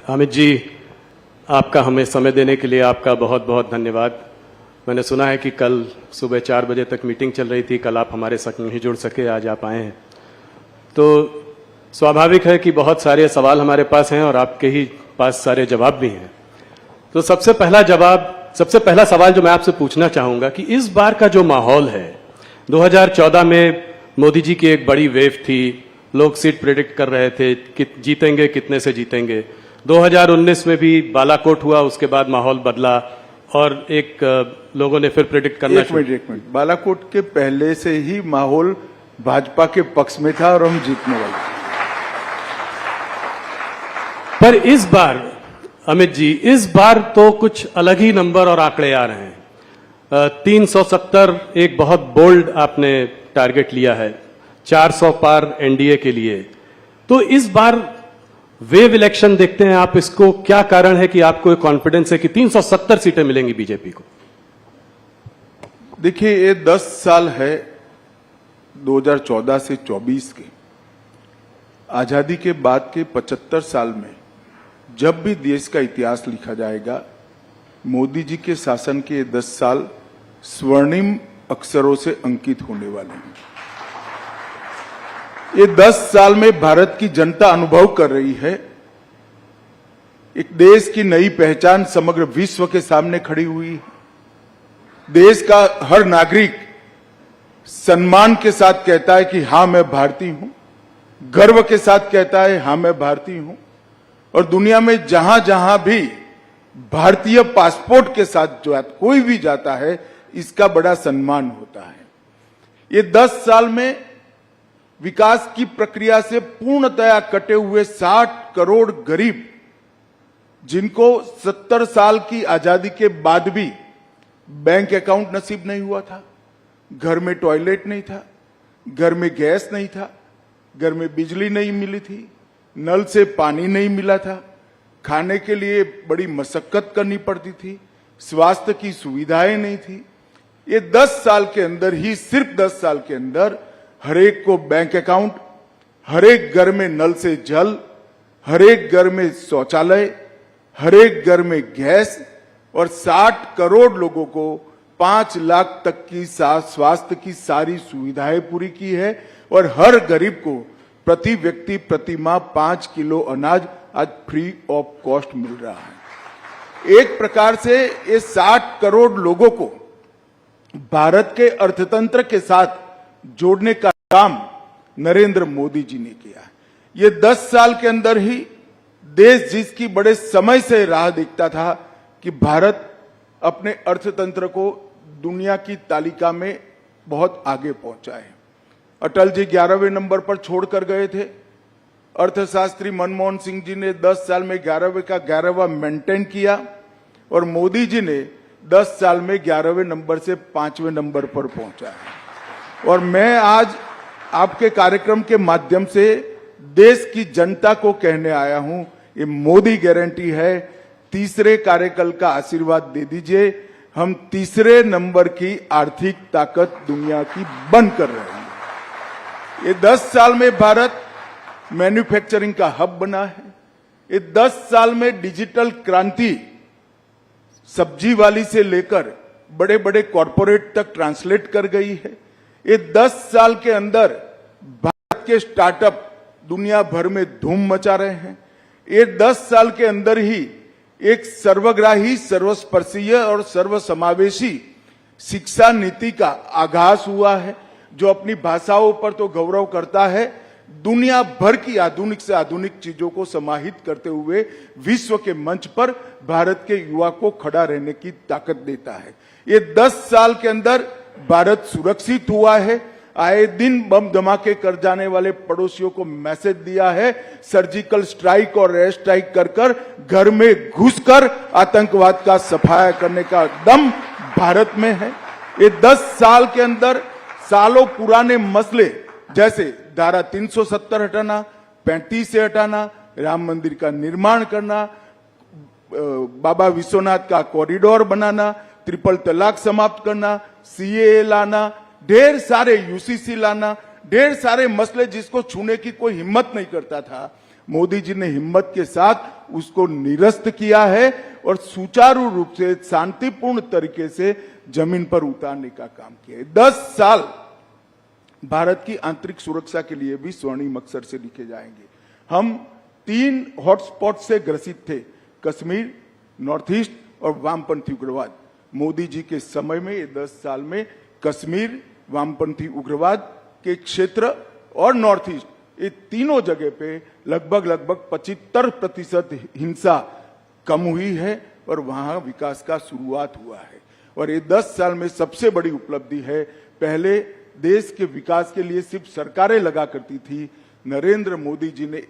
हामिद जी, आपका हमें समय देने के लिए आपका बहुत बहुत धन्यवाद। मैंने सुना है कि कल सुबह 4 बजे तक मीटिंग चल रही थी, कल आप हमारे साथ नहीं जुड़ सके, आज आप आए हैं। तो स्वाभाविक है कि बहुत सारे सवाल हमारे पास हैं और आपके ही पास सारे जवाब भी हैं। तो सबसे पहला सवाल जो मैं आपसे पूछना चाहूंगा कि इस बार का जो माहौल है, 2014 में मोदी जी की एक बड़ी वेव थी, लोग सीट प्रेडिक्ट कर रहे थे कि जीतेंगे, कितने से जीतेंगे। 2019 में भी बालाकोट हुआ, उसके बाद माहौल बदला और लोगों ने फिर प्रेडिक्ट करना एक मिनट, बालाकोट के पहले से ही माहौल भाजपा के पक्ष में था और हम जीतने वाले थे। पर इस बार अमित जी, इस बार तो कुछ अलग ही नंबर और आंकड़े आ रहे हैं। 370 एक बहुत बोल्ड आपने टारगेट लिया है, 400 पार एनडीए के लिए। तो इस बार वेव इलेक्शन देखते हैं आप, इसको क्या कारण है कि आपको कॉन्फिडेंस है कि 370 सीटें मिलेंगी बीजेपी को? देखिए, ये 10 साल है 2014 से 24 के, आजादी के बाद के 75 साल में जब भी देश का इतिहास लिखा जाएगा, मोदी जी के शासन के 10 साल स्वर्णिम अक्षरों से अंकित होने वाले हैं। ये 10 साल में भारत की जनता अनुभव कर रही है, एक देश की नई पहचान समग्र विश्व के सामने खड़ी हुई है। देश का हर नागरिक सम्मान के साथ कहता है कि हां मैं भारतीय हूं, गर्व के साथ कहता है हां मैं भारतीय हूं। और दुनिया में जहां जहां भी भारतीय पासपोर्ट के साथ जो कोई भी जाता है, इसका बड़ा सम्मान होता है। ये 10 साल में विकास की प्रक्रिया से पूर्णतया कटे हुए 60 करोड़ गरीब, जिनको 70 साल की आजादी के बाद भी बैंक अकाउंट नसीब नहीं हुआ था, घर में टॉयलेट नहीं था, घर में गैस नहीं था, घर में बिजली नहीं मिली थी, नल से पानी नहीं मिला था, खाने के लिए बड़ी मशक्कत करनी पड़ती थी, स्वास्थ्य की सुविधाएं नहीं थी। ये 10 साल के अंदर ही, सिर्फ 10 साल के अंदर हरेक को बैंक अकाउंट, हरेक घर में नल से जल, हरेक घर में शौचालय, हरेक घर में गैस और 60 करोड़ लोगों को 5 लाख तक की स्वास्थ्य की सारी सुविधाएं पूरी की है। और हर गरीब को प्रति व्यक्ति प्रति माह 5 किलो अनाज आज फ्री ऑफ कॉस्ट मिल रहा है। एक प्रकार से ये 60 करोड़ लोगों को भारत के अर्थतंत्र के साथ जोड़ने का काम नरेंद्र मोदी जी ने किया है। ये 10 साल के अंदर ही देश जिसकी बड़े समय से राह देखता था कि भारत अपने अर्थतंत्र को दुनिया की तालिका में बहुत आगे पहुंचा है। अटल जी 11वें नंबर पर छोड़कर गए थे। अर्थशास्त्री मनमोहन सिंह जी ने 10 साल में 11वें का 11वां मेंटेन किया और मोदी जी ने 10 साल में 11वें नंबर से 5वें नंबर पर पहुंचा है। और मैं आज आपके कार्यक्रम के माध्यम से देश की जनता को कहने आया हूं, ये मोदी गारंटी है, तीसरे कार्यकाल का आशीर्वाद दे दीजिए। हम तीसरे नंबर की आर्थिक ताकत दुनिया की बन कर रहे हैं। ये 10 साल में भारत मैन्युफैक्चरिंग का हब बना है। ये 10 साल में डिजिटल क्रांति सब्जी वाली से लेकर बड़े बड़े कॉरपोरेट तक ट्रांसलेट कर गई है। ये 10 साल के अंदर भारत के स्टार्टअप दुनिया भर में धूम मचा रहे हैं। ये 10 साल के अंदर ही एक सर्वग्राही, सर्वस्पर्शीय और सर्वसमावेशी शिक्षा नीति का आगाज हुआ है, जो अपनी भाषाओं पर तो गौरव करता है, दुनिया भर की आधुनिक से आधुनिक चीजों को समाहित करते हुए विश्व के मंच पर भारत के युवा को खड़ा रहने की ताकत देता है। ये 10 साल के अंदर भारत सुरक्षित हुआ है। आए दिन बम धमाके कर जाने वाले पड़ोसियों को मैसेज दिया है, सर्जिकल स्ट्राइक और एयर स्ट्राइक कर घर में घुसकर आतंकवाद का सफाया करने का दम भारत में है। ये 10 साल के अंदर सालों पुराने मसले जैसे धारा 370 हटाना, 35 से हटाना, राम मंदिर का निर्माण करना, बाबा विश्वनाथ का कॉरिडोर बनाना, ट्रिपल तलाक समाप्त करना, सीएए लाना, ढेर सारे यूसीसी लाना, ढेर सारे मसले जिसको छूने की कोई हिम्मत नहीं करता था, मोदी जी ने हिम्मत के साथ उसको निरस्त किया है और सुचारू रूप से शांतिपूर्ण तरीके से जमीन पर उतारने का काम किया है। 10 साल भारत की आंतरिक सुरक्षा के लिए भी स्वर्णिम अक्षर से लिखे जाएंगे। हम 3 हॉटस्पॉट से ग्रसित थे, कश्मीर, नॉर्थ ईस्ट और वामपंथी उग्रवाद। मोदी जी के समय में ये 10 साल में कश्मीर, वामपंथी उग्रवाद के क्षेत्र और नॉर्थ ईस्ट, ये तीनों जगह पे लगभग 75% हिंसा कम हुई है और वहां विकास का शुरुआत हुआ है। और ये 10 साल में सबसे बड़ी उपलब्धि है। पहले देश के विकास के लिए सिर्फ सरकारें लगा करती थी, नरेंद्र मोदी जी ने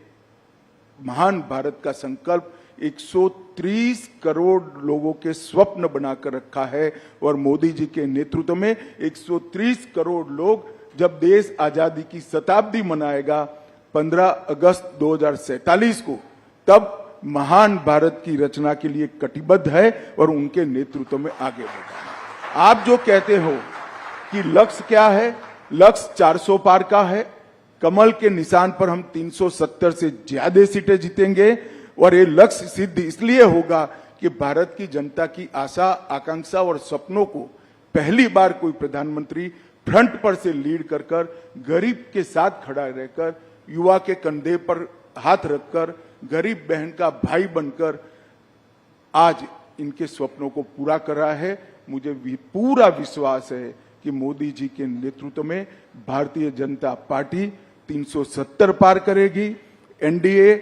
महान भारत का संकल्प 130 करोड़ लोगों के स्वप्न बनाकर रखा है और मोदी जी के नेतृत्व में 130 करोड़ लोग जब देश आजादी की शताब्दी मनाएगा 15 अगस्त 2047 को, तब महान भारत की रचना के लिए कटिबद्ध है और उनके नेतृत्व में आगे बढ़ा। आप जो कहते हो कि लक्ष्य क्या है, लक्ष्य 400 पार का है। कमल के निशान पर हम 370 से ज्यादा सीटें जीतेंगे और ये लक्ष्य सिद्ध इसलिए होगा कि भारत की जनता की आशा, आकांक्षा और सपनों को पहली बार कोई प्रधानमंत्री फ्रंट पर से लीड कर गरीब के साथ खड़ा रहकर, युवा के कंधे पर हाथ रखकर, गरीब बहन का भाई बनकर आज इनके स्वप्नों को पूरा कर रहा है। मुझे भी पूरा विश्वास है कि मोदी जी के नेतृत्व में भारतीय जनता पार्टी 370 पार करेगी, एनडीए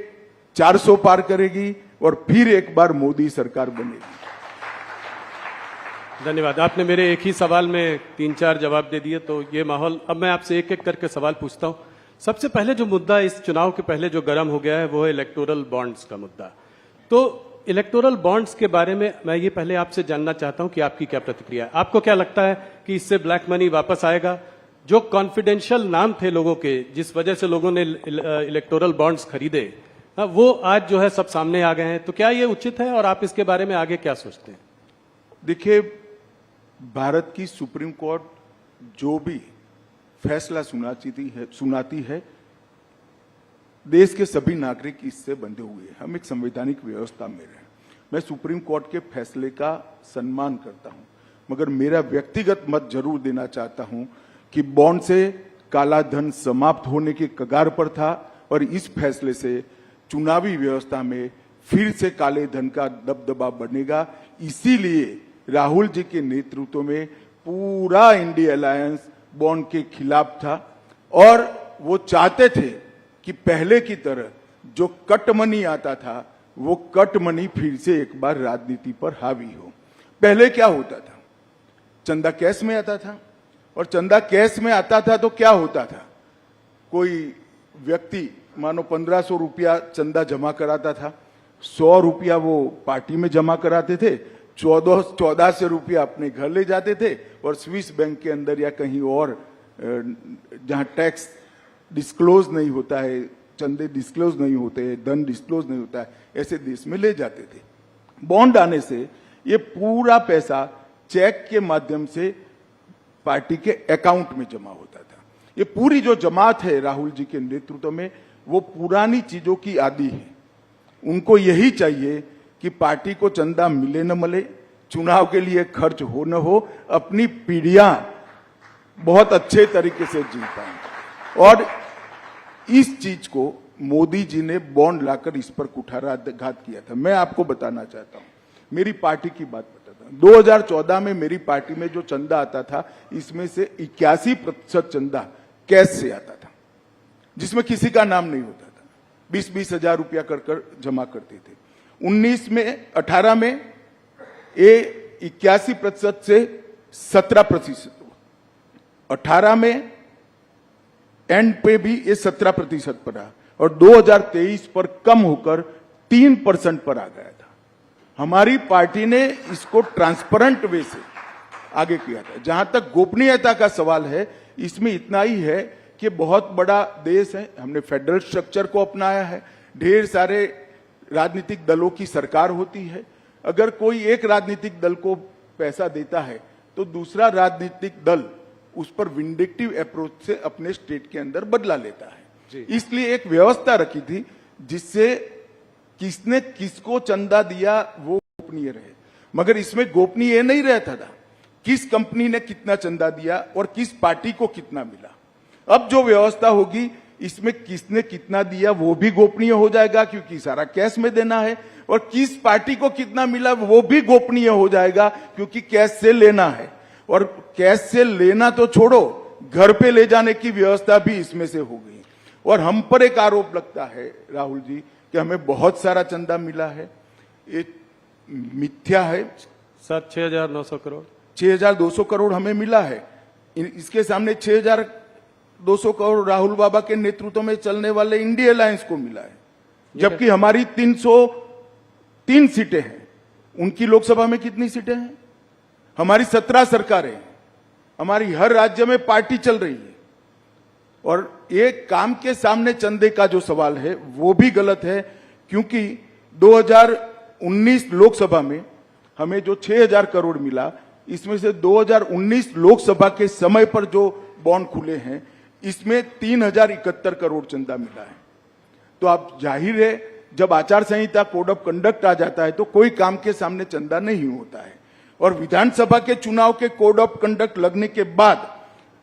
400 पार करेगी और फिर एक बार मोदी सरकार बनेगी। धन्यवाद। आपने मेरे एक ही सवाल में 3-4 जवाब दे दिए, तो ये माहौल, अब मैं आपसे एक एक करके सवाल पूछता हूं। सबसे पहले जो मुद्दा इस चुनाव के पहले जो गर्म हो गया है वो है इलेक्टोरल बॉन्ड्स का मुद्दा। तो इलेक्टोरल बॉन्ड्स के बारे में मैं ये पहले आपसे जानना चाहता हूं कि आपकी क्या प्रतिक्रिया है। आपको क्या लगता है कि इससे ब्लैक मनी वापस आएगा? जो कॉन्फिडेंशियल नाम थे लोगों के, जिस वजह से लोगों ने इलेक्टोरल बॉन्ड्स खरीदे, वो आज जो है सब सामने आ गए हैं। तो क्या ये उचित है और आप इसके बारे में आगे क्या सोचते हैं? देखिए, भारत की सुप्रीम कोर्ट जो भी फैसला सुनाती है, देश के सभी नागरिक इससे बंधे हुए हैं। हम एक संवैधानिक व्यवस्था में रहे। मैं सुप्रीम कोर्ट के फैसले का सम्मान करता हूं, मगर मेरा व्यक्तिगत मत जरूर देना चाहता हूं कि बॉन्ड से काला धन समाप्त होने के कगार पर था और इस फैसले से चुनावी व्यवस्था में फिर से काले धन का दबदबा बढ़ेगा। इसीलिए राहुल जी के नेतृत्व में पूरा इंडिया अलायंस बॉन्ड के खिलाफ था और वो चाहते थे कि पहले की तरह जो कट मनी आता था वो कट मनी फिर से एक बार राजनीति पर हावी हो। पहले क्या होता था, चंदा कैश में आता था और चंदा कैश में आता था तो क्या होता था, कोई व्यक्ति मानो 1500 रुपया चंदा जमा कराता था, 100 रुपया वो पार्टी में जमा कराते थे, 1400 रुपया अपने घर ले जाते थे और स्विस बैंक के अंदर या कहीं और जहां टैक्स डिस्क्लोज नहीं होता है, चंदे डिस्क्लोज नहीं होते हैं, धन डिस्क्लोज नहीं होता है, ऐसे देश में ले जाते थे। बॉन्ड आने से ये पूरा पैसा चेक के माध्यम से पार्टी के अकाउंट में जमा होता था। ये पूरी जो जमात है राहुल जी के नेतृत्व में, वो पुरानी चीजों की आदी है। उनको यही चाहिए कि पार्टी को चंदा मिले न मिले, चुनाव के लिए खर्च हो न हो, अपनी पीढ़ियां बहुत अच्छे तरीके से जी पाएं। और इस चीज को मोदी जी ने बॉन्ड लाकर इस पर कुठाराघात किया था। मैं आपको बताना चाहता हूं, मेरी पार्टी की बात बताता हूं। 2014 में मेरी पार्टी में जो चंदा आता था, इसमें से 81% चंदा कैश से आता था, जिसमें किसी का नाम नहीं होता था। 20-20 हजार रुपया कर जमा करते थे। 18 में ये 81% से 17% हुआ। 18 में एंड पे भी ये 17% पर रहा और 2023 पर कम होकर 3% पर आ गया था। हमारी पार्टी ने इसको ट्रांसपेरेंट वे से आगे किया था। जहां तक गोपनीयता का सवाल है, इसमें इतना ही है कि बहुत बड़ा देश है, हमने फेडरल स्ट्रक्चर को अपनाया है, ढेर सारे राजनीतिक दलों की सरकार होती है। अगर कोई एक राजनीतिक दल को पैसा देता है तो दूसरा राजनीतिक दल उस पर विंडिक्टिव अप्रोच से अपने स्टेट के अंदर बदला लेता है। इसलिए एक व्यवस्था रखी थी जिससे किसने किसको चंदा दिया वो गोपनीय रहे। मगर इसमें गोपनीय नहीं रहता था किस कंपनी ने कितना चंदा दिया और किस पार्टी को कितना मिला। अब जो व्यवस्था होगी इसमें किसने कितना दिया वो भी गोपनीय हो जाएगा, क्योंकि सारा कैश में देना है, और किस पार्टी को कितना मिला वो भी गोपनीय हो जाएगा, क्योंकि कैश से लेना है। और कैश से लेना तो छोड़ो, घर पे ले जाने की व्यवस्था भी इसमें से हो गई। और हम पर एक आरोप लगता है राहुल जी कि हमें बहुत सारा चंदा मिला है, ये मिथ्या है। सर 6,900 करोड़ 6,200 करोड़ हमें मिला है। इसके सामने 6,200 करोड़ राहुल बाबा के नेतृत्व में चलने वाले इंडिया अलायंस को मिला है, जबकि हमारी 303 सीटें हैं। उनकी लोकसभा में कितनी सीटें हैं? हमारी 17 सरकारें हैं, हमारी हर राज्य में पार्टी चल रही है। और एक काम के सामने चंदे का जो सवाल है वो भी गलत है, क्योंकि 2019 लोकसभा में हमें जो 6,000 करोड़ मिला, इसमें से 2019 लोकसभा के समय पर जो बॉन्ड खुले हैं इसमें 3,071 करोड़ चंदा मिला है। तो आप जाहिर है जब आचार संहिता कोड ऑफ कंडक्ट आ जाता है तो कोई काम के सामने चंदा नहीं होता है। और विधानसभा के चुनाव के कोड ऑफ कंडक्ट लगने के बाद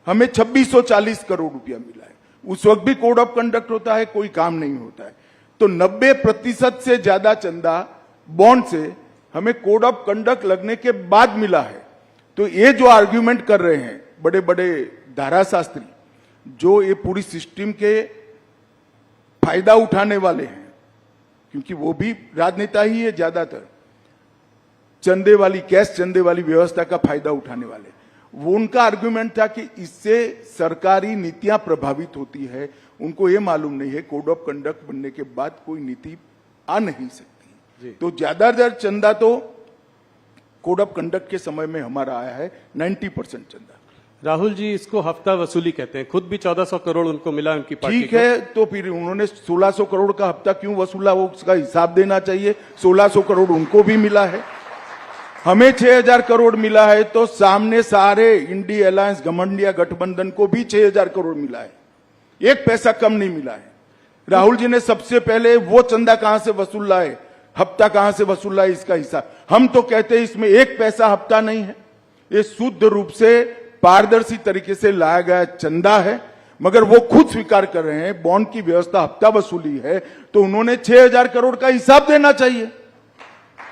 हमें 2640 करोड़ रुपया मिला है। उस वक्त भी कोड ऑफ कंडक्ट होता है, कोई काम नहीं होता है। तो 90% से ज्यादा चंदा बॉन्ड से हमें कोड ऑफ कंडक्ट लगने के बाद मिला है। तो ये जो आर्ग्यूमेंट कर रहे हैं बड़े बड़े धाराशास्त्री, जो ये पूरी सिस्टम के फायदा उठाने वाले हैं, क्योंकि वो भी राजनेता ही है ज्यादातर, चंदे वाली कैश चंदे वाली व्यवस्था का फायदा उठाने वाले, वो उनका आर्ग्यूमेंट था कि इससे सरकारी नीतियां प्रभावित होती है। उनको ये मालूम नहीं है कोड ऑफ कंडक्ट बनने के बाद कोई नीति आ नहीं सकती। तो ज्यादातर चंदा तो कोड ऑफ कंडक्ट के समय में हमारा आया है, 90% चंदा। राहुल जी इसको हफ्ता वसूली कहते हैं, खुद भी 1,400 करोड़ उनको मिला उनकी पार्टी को। ठीक है, तो फिर उन्होंने 1,600 करोड़ का हफ्ता क्यों वसूला, वो उसका हिसाब देना चाहिए। 1,600 करोड़ उनको भी मिला है, हमें 6,000 करोड़ मिला है, तो सामने सारे इंडिया अलायंस घमंडिया गठबंधन को भी 6,000 करोड़ मिला है, एक पैसा कम नहीं मिला है। राहुल जी ने सबसे पहले वो चंदा कहां से वसूल लाए, हफ्ता कहां से वसूल लाए, इसका हिसाब। हम तो कहते हैं इसमें एक पैसा हफ्ता नहीं है, ये शुद्ध रूप से पारदर्शी तरीके से लाया गया चंदा है। मगर वो खुद स्वीकार कर रहे हैं बॉन्ड की व्यवस्था हफ्ता वसूली है, तो उन्होंने 6,000 करोड़ का हिसाब देना चाहिए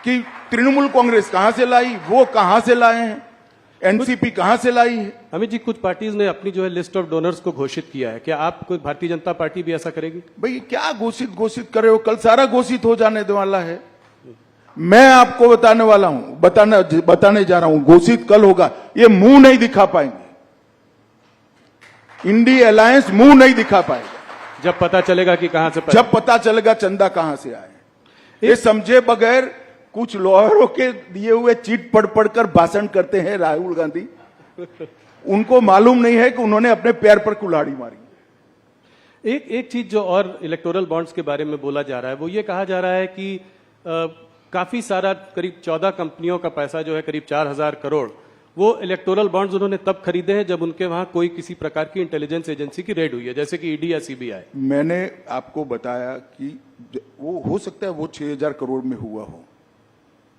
कि तृणमूल कांग्रेस कहां से लाई, वो कहां से लाए हैं, एनसीपी कहां से लाई है। अमित जी कुछ पार्टीज ने अपनी जो है लिस्ट ऑफ डोनर्स को घोषित किया है, क्या आप कोई भारतीय जनता पार्टी भी ऐसा करेगी? भाई क्या घोषित कर रहे हो, कल सारा घोषित हो जाने वाला है। मैं आपको बताने वाला हूं, बताने जा रहा हूं, घोषित कल होगा। ये मुंह नहीं दिखा पाएंगे, इंडिया अलायंस मुंह नहीं दिखा पाएगा। जब पता चलेगा कि कहां से जब पता चलेगा चंदा कहां से आए। ये समझे बगैर कुछ लॉयरों के दिए हुए चिट पढ़ पढ़कर भाषण करते हैं राहुल गांधी। उनको मालूम नहीं है कि उन्होंने अपने पैर पर कुल्हाड़ी मारी। एक चीज जो और इलेक्टोरल बॉन्ड्स के बारे में बोला जा रहा है वो ये कहा जा रहा है कि काफी सारा करीब 14 कंपनियों का पैसा जो है करीब 4,000 करोड़ वो इलेक्टोरल बॉन्ड्स उन्होंने तब खरीदे हैं जब उनके वहां कोई किसी प्रकार की इंटेलिजेंस एजेंसी की रेड हुई है, जैसे कि ईडी या सीबीआई। मैंने आपको बताया कि वो हो सकता है वो 6,000 करोड़ में हुआ हो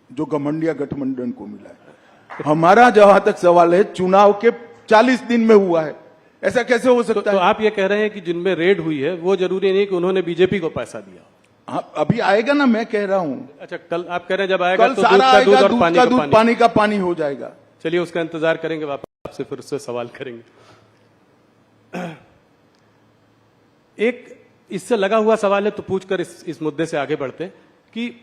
जो घमंडिया गठबंधन को मिला है। हमारा जहां तक सवाल है चुनाव के 40 दिन में हुआ है, ऐसा कैसे हो सकता है? तो आप ये कह रहे हैं कि जिनमें रेड हुई है वो जरूरी नहीं कि उन्होंने बीजेपी को पैसा दिया। हाँ, अभी आएगा ना, मैं कह रहा हूं। अच्छा, कल आप कह रहे हैं जब आएगा कल तो सारा दूध का दूध आएगा, और पानी का पानी। पानी का पानी हो जाएगा। चलिए उसका इंतजार करेंगे, वापस आपसे फिर उससे सवाल करेंगे। एक इससे लगा हुआ सवाल है तो पूछकर इस मुद्दे से आगे बढ़ते हैं कि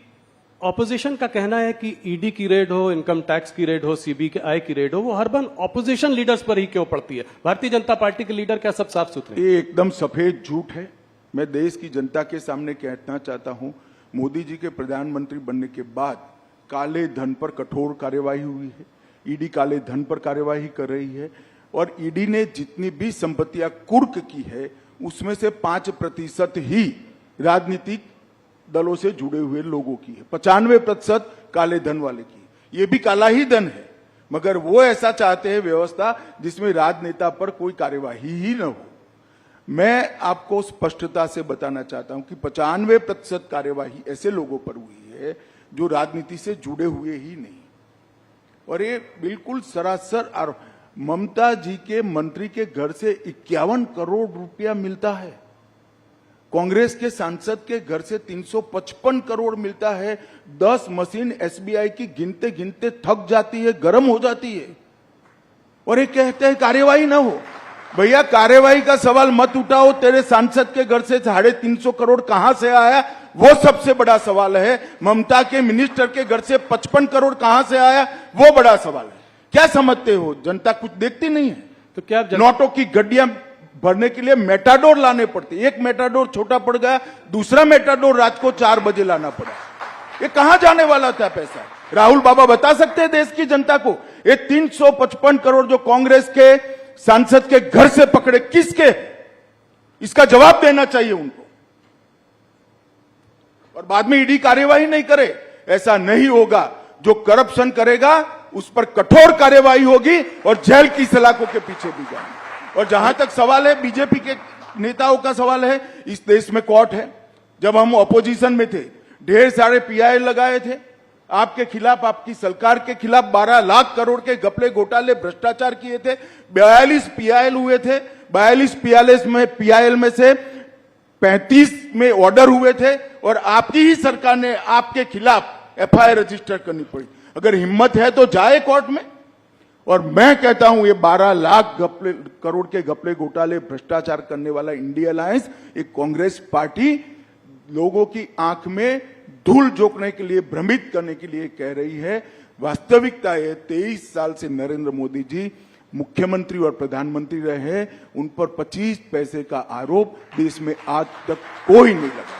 ऑपोजिशन का कहना है कि ईडी की रेड हो, इनकम टैक्स की रेड हो, सीबीआई की रेड हो, वो हर बार ऑपोजिशन लीडर्स पर ही क्यों पड़ती है? भारतीय जनता पार्टी के लीडर क्या सब साफ सुथरे? ये एकदम सफेद झूठ है। मैं देश की जनता के सामने कहना चाहता हूं, मोदी जी के प्रधानमंत्री बनने के बाद काले धन पर कठोर कार्यवाही हुई है। ईडी काले धन पर कार्यवाही कर रही है और ईडी ने जितनी भी संपत्तियां कुर्क की है उसमें से 5% ही राजनीतिक दलों से जुड़े हुए लोगों की है, 95% काले धन वाले की। ये भी काला ही धन है, मगर वो ऐसा चाहते हैं व्यवस्था जिसमें राजनेता पर कोई कार्यवाही ही न हो। मैं आपको स्पष्टता से बताना चाहता हूं कि 95% कार्यवाही ऐसे लोगों पर हुई है जो राजनीति से जुड़े हुए ही नहीं, और ये बिल्कुल सरासर। और ममता जी के मंत्री के घर से 51 करोड़ रुपया मिलता है, कांग्रेस के सांसद के घर से 355 करोड़ मिलता है। 10 मशीन एसबीआई की गिनते गिनते थक जाती है, गर्म हो जाती है, और ये कहते हैं कार्यवाही ना हो। भैया कार्यवाही का सवाल मत उठाओ, तेरे सांसद के घर से 350 करोड़ कहां से आया वो सबसे बड़ा सवाल है। ममता के मिनिस्टर के घर से 55 करोड़ कहां से आया वो बड़ा सवाल है। क्या समझते हो, जनता कुछ देखती नहीं है? तो क्या नोटों की गड्डियां भरने के लिए मेटाडोर लाने पड़ते, एक मेटाडोर छोटा पड़ गया, दूसरा मेटाडोर रात को 4 बजे लाना पड़ा। ये कहां जाने वाला था पैसा? राहुल बाबा बता सकते हैं देश की जनता को? ये 355 करोड़ जो कांग्रेस के सांसद के घर से पकड़े किसके, इसका जवाब देना चाहिए उनको। और बाद में ईडी कार्यवाही नहीं करे, ऐसा नहीं होगा। जो करप्शन करेगा उस पर कठोर कार्यवाही होगी और जेल की सलाखों के पीछे भी जाएंगे। और जहां तक सवाल है बीजेपी के नेताओं का सवाल है, इस देश में कोर्ट है। जब हम ऑपोजिशन में थे ढेर सारे पीआई लगाए थे आपके खिलाफ, आपकी सरकार के खिलाफ। 12 लाख करोड़ के घपले घोटाले भ्रष्टाचार किए थे। 42 पीआईएल हुए थे। 42 पीआईएल में से 35 में ऑर्डर हुए थे, और आपकी ही सरकार ने आपके खिलाफ एफआईआर रजिस्टर करनी पड़ी। अगर हिम्मत है तो जाए कोर्ट में। और मैं कहता हूं ये 12 लाख करोड़ के घपले घोटाले भ्रष्टाचार करने वाला इंडिया अलायंस एक कांग्रेस पार्टी लोगों की आंख में धूल झोंकने के लिए, भ्रमित करने के लिए कह रही है। वास्तविकता है 23 साल से नरेंद्र मोदी जी मुख्यमंत्री और प्रधानमंत्री रहे हैं, उन पर 25 पैसे का आरोप देश में आज तक कोई नहीं लगा।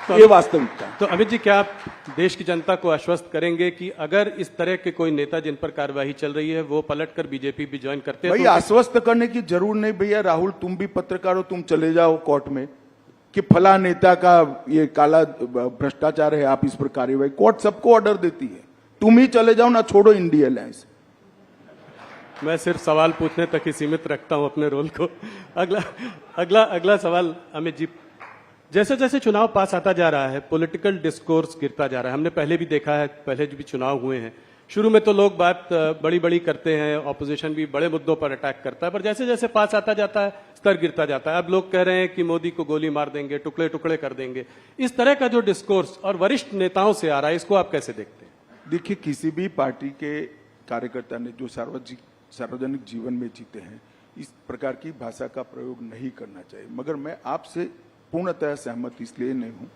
तो ये वास्तविकता। तो अमित जी, क्या आप देश की जनता को आश्वस्त करेंगे कि अगर इस तरह के कोई नेता जिन पर कार्यवाही चल रही है वो पलटकर बीजेपी भी ज्वाइन करते हैं? भाई आश्वस्त करने की जरूर नहीं भैया। राहुल तुम भी पत्रकार हो, तुम चले जाओ कोर्ट में कि फला नेता का ये काला भ्रष्टाचार है, आप इस पर कार्यवाही, कोर्ट सबको ऑर्डर देती है। तुम ही चले जाओ ना, छोड़ो इंडिया अलायंस। मैं सिर्फ सवाल पूछने तक ही सीमित रखता हूं अपने रोल को। अगला सवाल अमित जी, जैसे जैसे चुनाव पास आता जा रहा है पॉलिटिकल डिस्कोर्स गिरता जा रहा है। हमने पहले भी देखा है, पहले भी चुनाव हुए हैं, शुरू में तो लोग बात बड़ी बड़ी करते हैं, ऑपोजिशन भी बड़े मुद्दों पर अटैक करता है, पर जैसे जैसे पास आता जाता है स्तर गिरता जाता है। अब लोग कह रहे हैं कि मोदी को गोली मार देंगे, टुकड़े टुकड़े कर देंगे। इस तरह का जो डिस्कोर्स और वरिष्ठ नेताओं से आ रहा है, इसको आप कैसे देखते हैं? देखिए, किसी भी पार्टी के कार्यकर्ता ने जो सार्वजनिक जीवन में जीते हैं, इस प्रकार की भाषा का प्रयोग नहीं करना चाहिए। मगर मैं आपसे पूर्णतः सहमत इसलिए नहीं हूं।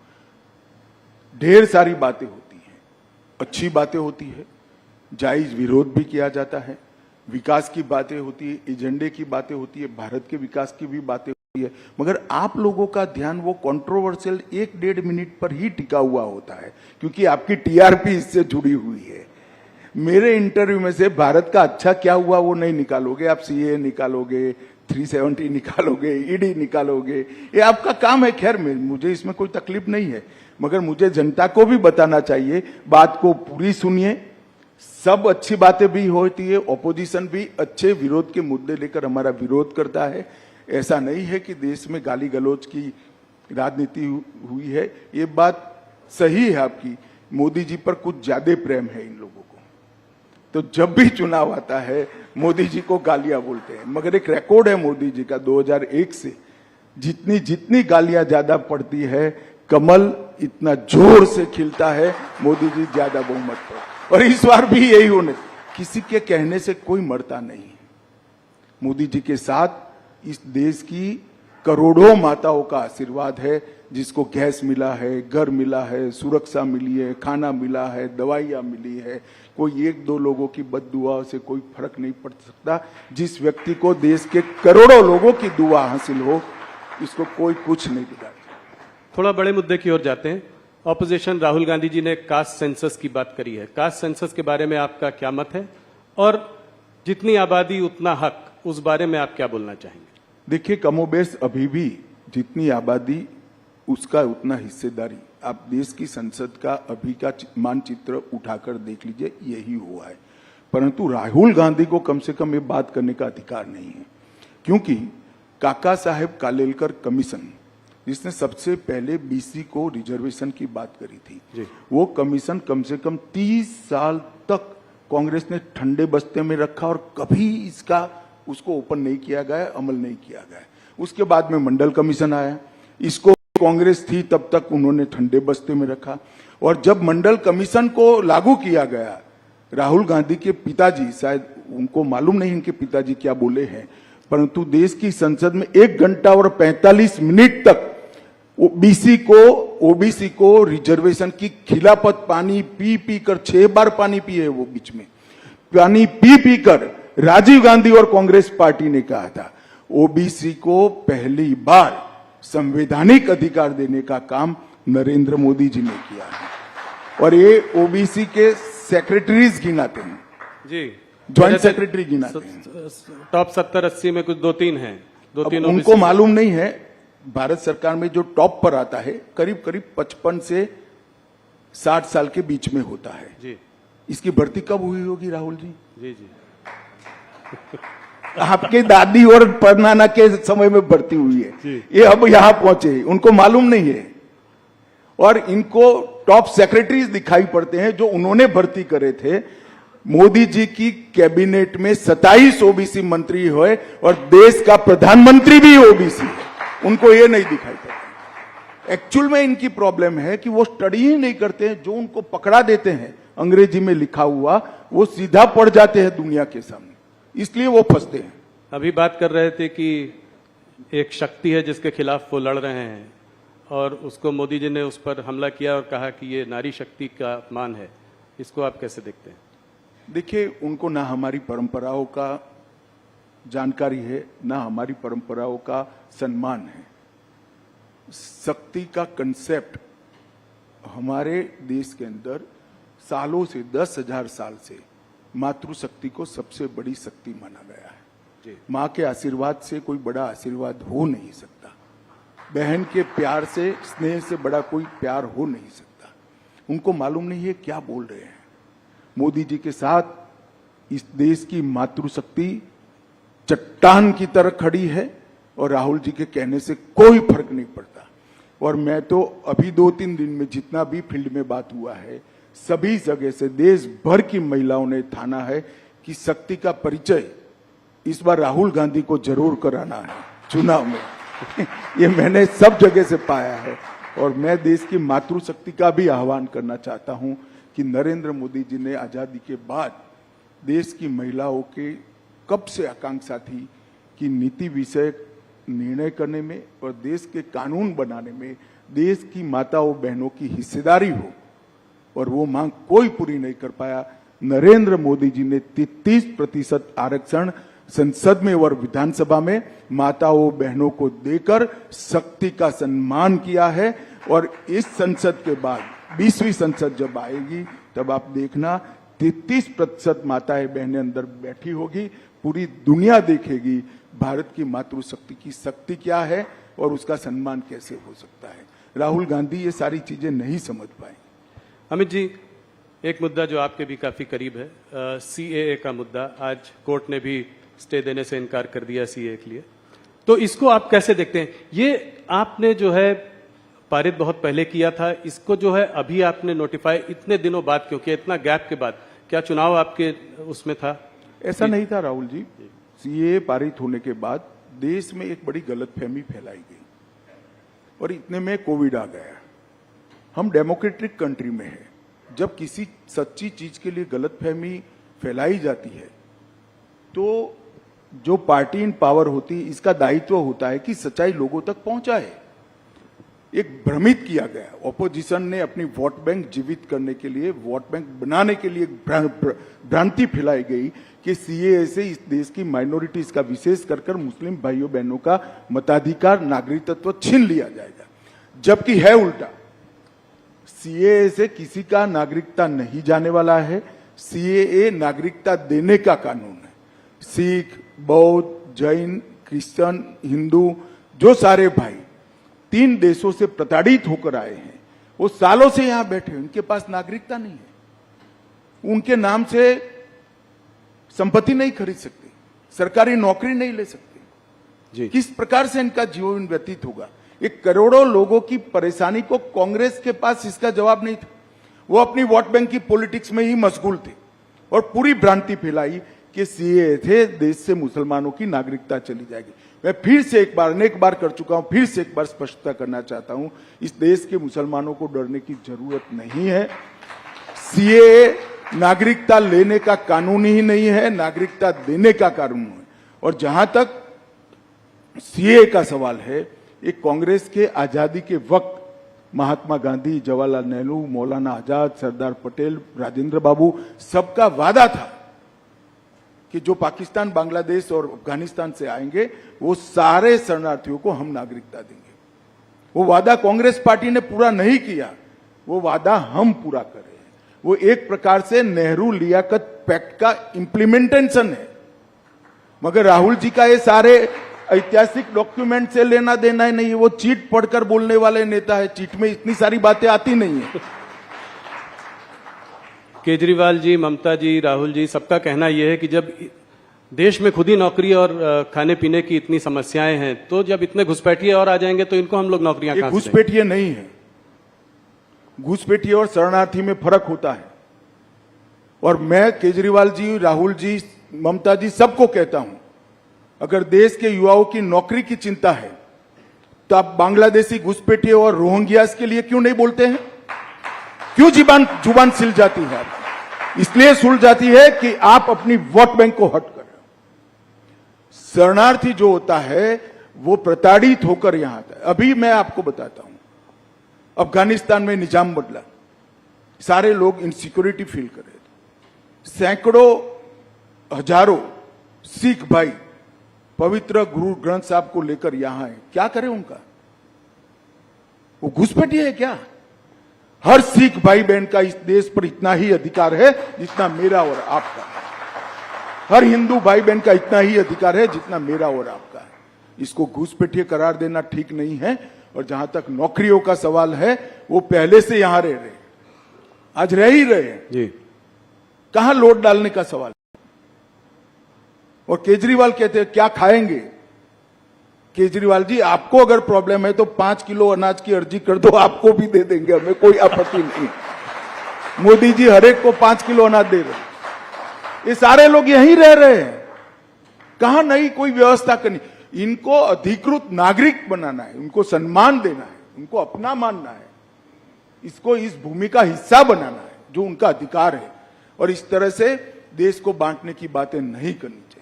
ढेर सारी बातें होती हैं, अच्छी बातें होती है, जायज विरोध भी किया जाता है, विकास की बातें होती है, एजेंडे की बातें होती है, भारत के विकास की भी बातें होती है। मगर आप लोगों का ध्यान वो कंट्रोवर्शियल 1-1.5 मिनट पर ही टिका हुआ होता है, क्योंकि आपकी टीआरपी इससे जुड़ी हुई है। मेरे इंटरव्यू में से भारत का अच्छा क्या हुआ वो नहीं निकालोगे आप। सीए निकालोगे, 370 निकालोगे, ईडी निकालोगे, ये आपका काम है। खैर मुझे इसमें कोई तकलीफ नहीं है, मगर मुझे जनता को भी बताना चाहिए। बात को पूरी सुनिए, सब अच्छी बातें भी होती है, ऑपोजिशन भी अच्छे विरोध के मुद्दे लेकर हमारा विरोध करता है। ऐसा नहीं है कि देश में गाली गलौज की राजनीति हुई है, ये बात सही है आपकी। मोदी जी पर कुछ ज्यादा प्रेम है इन लोगों को, तो जब भी चुनाव आता है मोदी जी को गालियां बोलते हैं। मगर एक रिकॉर्ड है मोदी जी का 2001 से, जितनी गालियां ज्यादा पड़ती है, कमल इतना जोर से खिलता है, मोदी जी ज्यादा बहुमत पर। और इस बार भी यही होने, किसी के कहने से कोई मरता नहीं है। मोदी जी के साथ इस देश की करोड़ों माताओं का आशीर्वाद है, जिसको गैस मिला है, घर मिला है, सुरक्षा मिली है, खाना मिला है, दवाइयां मिली है। कोई 1-2 लोगों की बद्दुआ से कोई फर्क नहीं पड़ सकता। जिस व्यक्ति को देश के करोड़ों लोगों की दुआ हासिल हो, इसको कोई कुछ नहीं बिगाड़ता। थोड़ा बड़े मुद्दे की ओर जाते हैं। ऑपोजिशन राहुल गांधी जी ने कास्ट सेंसस की बात करी है। कास्ट सेंसस के बारे में आपका क्या मत है, और जितनी आबादी उतना हक, उस बारे में आप क्या बोलना चाहेंगे? देखिए, कमोबेश अभी भी जितनी आबादी उसका उतना हिस्सेदारी। आप देश की संसद का अभी का मानचित्र उठाकर देख लीजिए, यही हुआ है। परंतु राहुल गांधी को कम से कम ये बात करने का अधिकार नहीं है, क्योंकि काका साहेब कालेलकर कमीशन, जिसने सबसे पहले बीसी को रिजर्वेशन की बात करी थी, वो कमीशन कम से कम 30 साल तक कांग्रेस ने ठंडे बस्ते में रखा और कभी उसको ओपन नहीं किया गया, अमल नहीं किया गया। उसके बाद में मंडल कमीशन आया, इसको कांग्रेस थी तब तक उन्होंने ठंडे बस्ते में रखा। और जब मंडल कमीशन को लागू किया गया, राहुल गांधी के पिताजी, शायद उनको मालूम नहीं इनके पिताजी क्या बोले हैं, परंतु देश की संसद में 1 घंटा और 45 मिनट तक ओबीसी को रिजर्वेशन की खिलाफत पानी पी पी कर 6 बार पानी पिए वो बीच में पानी पी पी कर राजीव गांधी और कांग्रेस पार्टी ने कहा था ओबीसी को पहली बार संवैधानिक अधिकार देने का काम नरेंद्र मोदी जी ने किया है। और ये ओबीसी के सेक्रेटरीज गिनाते हैं जी, ज्वाइंट सेक्रेटरी गिनाते हैं। टॉप 70-80 में कुछ 2-3 हैं, 2-3 उनको मालूम नहीं है। भारत सरकार में जो टॉप पर आता है करीब करीब 55 से 60 साल के बीच में होता है जी। इसकी भर्ती कब हुई होगी राहुल जी? जी जी आपके दादी और परनाना के समय में भर्ती हुई है, ये अब यहां पहुंचे, उनको मालूम नहीं है। और इनको टॉप सेक्रेटरीज दिखाई पड़ते हैं जो उन्होंने भर्ती करे थे। मोदी जी की कैबिनेट में 27 ओबीसी मंत्री हुए और देश का प्रधानमंत्री भी ओबीसी है, उनको ये नहीं दिखाई पड़ता। एक्चुअल में इनकी प्रॉब्लम है कि वो स्टडी ही नहीं करते हैं, जो उनको पकड़ा देते हैं अंग्रेजी में लिखा हुआ वो सीधा पढ़ जाते हैं दुनिया के सामने, इसलिए वो फंसते हैं। अभी बात कर रहे थे कि एक शक्ति है जिसके खिलाफ वो लड़ रहे हैं और उसको मोदी जी ने उस पर हमला किया और कहा कि ये नारी शक्ति का अपमान है, इसको आप कैसे देखते हैं? देखिए, उनको ना हमारी परंपराओं का जानकारी है, ना हमारी परंपराओं का सम्मान है। शक्ति का कंसेप्ट हमारे देश के अंदर सालों से 10,000 साल से मातृशक्ति को सबसे बड़ी शक्ति माना गया है। माँ के आशीर्वाद से कोई बड़ा आशीर्वाद हो नहीं सकता, बहन के प्यार से, स्नेह से बड़ा कोई प्यार हो नहीं सकता। उनको मालूम नहीं है क्या बोल रहे हैं। मोदी जी के साथ इस देश की मातृशक्ति चट्टान की तरह खड़ी है और राहुल जी के कहने से कोई फर्क नहीं पड़ता। और मैं तो अभी 2-3 दिन में जितना भी फील्ड में बात हुआ है, सभी जगह से देश भर की महिलाओं ने ठाना है कि शक्ति का परिचय इस बार राहुल गांधी को जरूर कराना है चुनाव में। ये मैंने सब जगह से पाया है। और मैं देश की मातृशक्ति का भी आह्वान करना चाहता हूं कि नरेंद्र मोदी जी ने आजादी के बाद देश की महिलाओं के कब से आकांक्षा थी कि नीति विषय निर्णय करने में और देश के कानून बनाने में देश की माताओं बहनों की हिस्सेदारी हो, और वो मांग कोई पूरी नहीं कर पाया। नरेंद्र मोदी जी ने 33% आरक्षण संसद में और विधानसभा में माताओं बहनों को देकर शक्ति का सम्मान किया है। और इस संसद के बाद 20वीं संसद जब आएगी तब आप देखना 33% माताएं बहनें अंदर बैठी होगी, पूरी दुनिया देखेगी भारत की मातृशक्ति की शक्ति क्या है और उसका सम्मान कैसे हो सकता है। राहुल गांधी ये सारी चीजें नहीं समझ पाए। अमित जी, एक मुद्दा जो आपके भी काफी करीब है, सीएए का मुद्दा, आज कोर्ट ने भी स्टे देने से इनकार कर दिया सीएए के लिए, तो इसको आप कैसे देखते हैं? ये आपने जो है पारित बहुत पहले किया था, इसको जो है अभी आपने नोटिफाई इतने दिनों बाद क्यों किया, इतना गैप के बाद? क्या चुनाव आपके उसमें था? ऐसा नहीं था राहुल जी। सीएए पारित होने के बाद देश में एक बड़ी गलतफहमी फैलाई गई और इतने में कोविड आ गया। हम डेमोक्रेटिक कंट्री में है, जब किसी सच्ची चीज के लिए गलतफहमी फैलाई जाती है तो जो पार्टी इन पावर होती है इसका दायित्व होता है कि सच्चाई लोगों तक पहुंचाए। एक भ्रमित किया गया, ऑपोजिशन ने अपनी वोट बैंक जीवित करने के लिए, वोट बैंक बनाने के लिए भ्रांति फैलाई गई कि सीएए से इस देश की माइनॉरिटीज का, विशेष कर मुस्लिम भाइयों बहनों का मताधिकार, नागरिकत्व छीन लिया जाएगा, जबकि है उल्टा। सीएए से किसी का नागरिकता नहीं जाने वाला है। सीएए नागरिकता देने का कानून है। सिख, बौद्ध, जैन, क्रिश्चियन, हिंदू, जो सारे भाई 3 देशों से प्रताड़ित होकर आए हैं, वो सालों से यहां बैठे, उनके पास नागरिकता नहीं है, उनके नाम से संपत्ति नहीं खरीद सकते, सरकारी नौकरी नहीं ले सकते। जी। किस प्रकार से इनका जीवन व्यतीत होगा? एक करोड़ों लोगों की परेशानी को कांग्रेस के पास इसका जवाब नहीं था। वो अपनी वोट बैंक की पॉलिटिक्स में ही मशगूल थे और पूरी भ्रांति फैलाई कि सीए थे देश से मुसलमानों की नागरिकता चली जाएगी। मैं फिर से एक बार, अनेक बार कर चुका हूं, फिर से एक बार स्पष्टता करना चाहता हूं, इस देश के मुसलमानों को डरने की जरूरत नहीं है। सीए नागरिकता लेने का कानून ही नहीं है, नागरिकता देने का कानून है। और जहां तक सीए का सवाल है, एक कांग्रेस के आजादी के वक्त महात्मा गांधी, जवाहरलाल नेहरू, मौलाना आजाद, सरदार पटेल, राजेंद्र बाबू, सबका वादा था कि जो पाकिस्तान, बांग्लादेश और अफगानिस्तान से आएंगे वो सारे शरणार्थियों को हम नागरिकता देंगे। वो वादा कांग्रेस पार्टी ने पूरा नहीं किया, वो वादा हम पूरा कर रहे हैं। वो एक प्रकार से नेहरू लियाकत पैक्ट का इंप्लीमेंटेशन है। मगर राहुल जी का ये सारे ऐतिहासिक डॉक्यूमेंट से लेना देना ही नहीं है। वो चीट पढ़कर बोलने वाले नेता है, चीट में इतनी सारी बातें आती नहीं है। केजरीवाल जी, ममता जी, राहुल जी, सबका कहना यह है कि जब देश में खुद ही नौकरी और खाने पीने की इतनी समस्याएं हैं, तो जब इतने घुसपैठिए और आ जाएंगे तो इनको हम लोग नौकरियां ये कहां से देंगे? घुसपैठिए नहीं है। घुसपैठिए और शरणार्थी में फर्क होता है। और मैं केजरीवाल जी, राहुल जी, ममता जी सबको कहता हूं, अगर देश के युवाओं की नौकरी की चिंता है तो आप बांग्लादेशी घुसपैठिए और रोहिंग्यास के लिए क्यों नहीं बोलते हैं? क्यों जुबान सिल जाती है आपकी? इसलिए सुल जाती है कि आप अपनी वोट बैंक को हट कर रहे हो। शरणार्थी जो होता है वो प्रताड़ित होकर यहां आता है। अभी मैं आपको बताता हूं, अफगानिस्तान में निजाम बदला, सारे लोग इनसिक्योरिटी फील कर रहे थे। सैकड़ों हजारों सिख भाई पवित्र गुरु ग्रंथ साहब को लेकर यहां है। क्या करें उनका? वो घुसपैठिए है क्या? हर सिख भाई बहन का इस देश पर इतना ही अधिकार है जितना मेरा और आपका है। हर हिंदू भाई बहन का इतना ही अधिकार है जितना मेरा और आपका है। इसको घुसपैठिए करार देना ठीक नहीं है। और जहां तक नौकरियों का सवाल है, वो पहले से यहां रह रहे, आज रह ही रहे हैं जी। कहां लोड डालने का सवाल। और केजरीवाल कहते हैं क्या खाएंगे? केजरीवाल जी, आपको अगर प्रॉब्लम है तो 5 किलो अनाज की अर्जी कर दो, आपको भी दे देंगे, हमें कोई आपत्ति नहीं। मोदी जी हर एक को 5 किलो अनाज दे रहे। ये सारे लोग यहीं रह रहे हैं, कहां नई कोई व्यवस्था करनी? इनको अधिकृत नागरिक बनाना है, उनको सम्मान देना है, उनको अपना मानना है, इसको इस भूमि का हिस्सा बनाना है जो उनका अधिकार है। और इस तरह से देश को बांटने की बातें नहीं करनी चाहिए।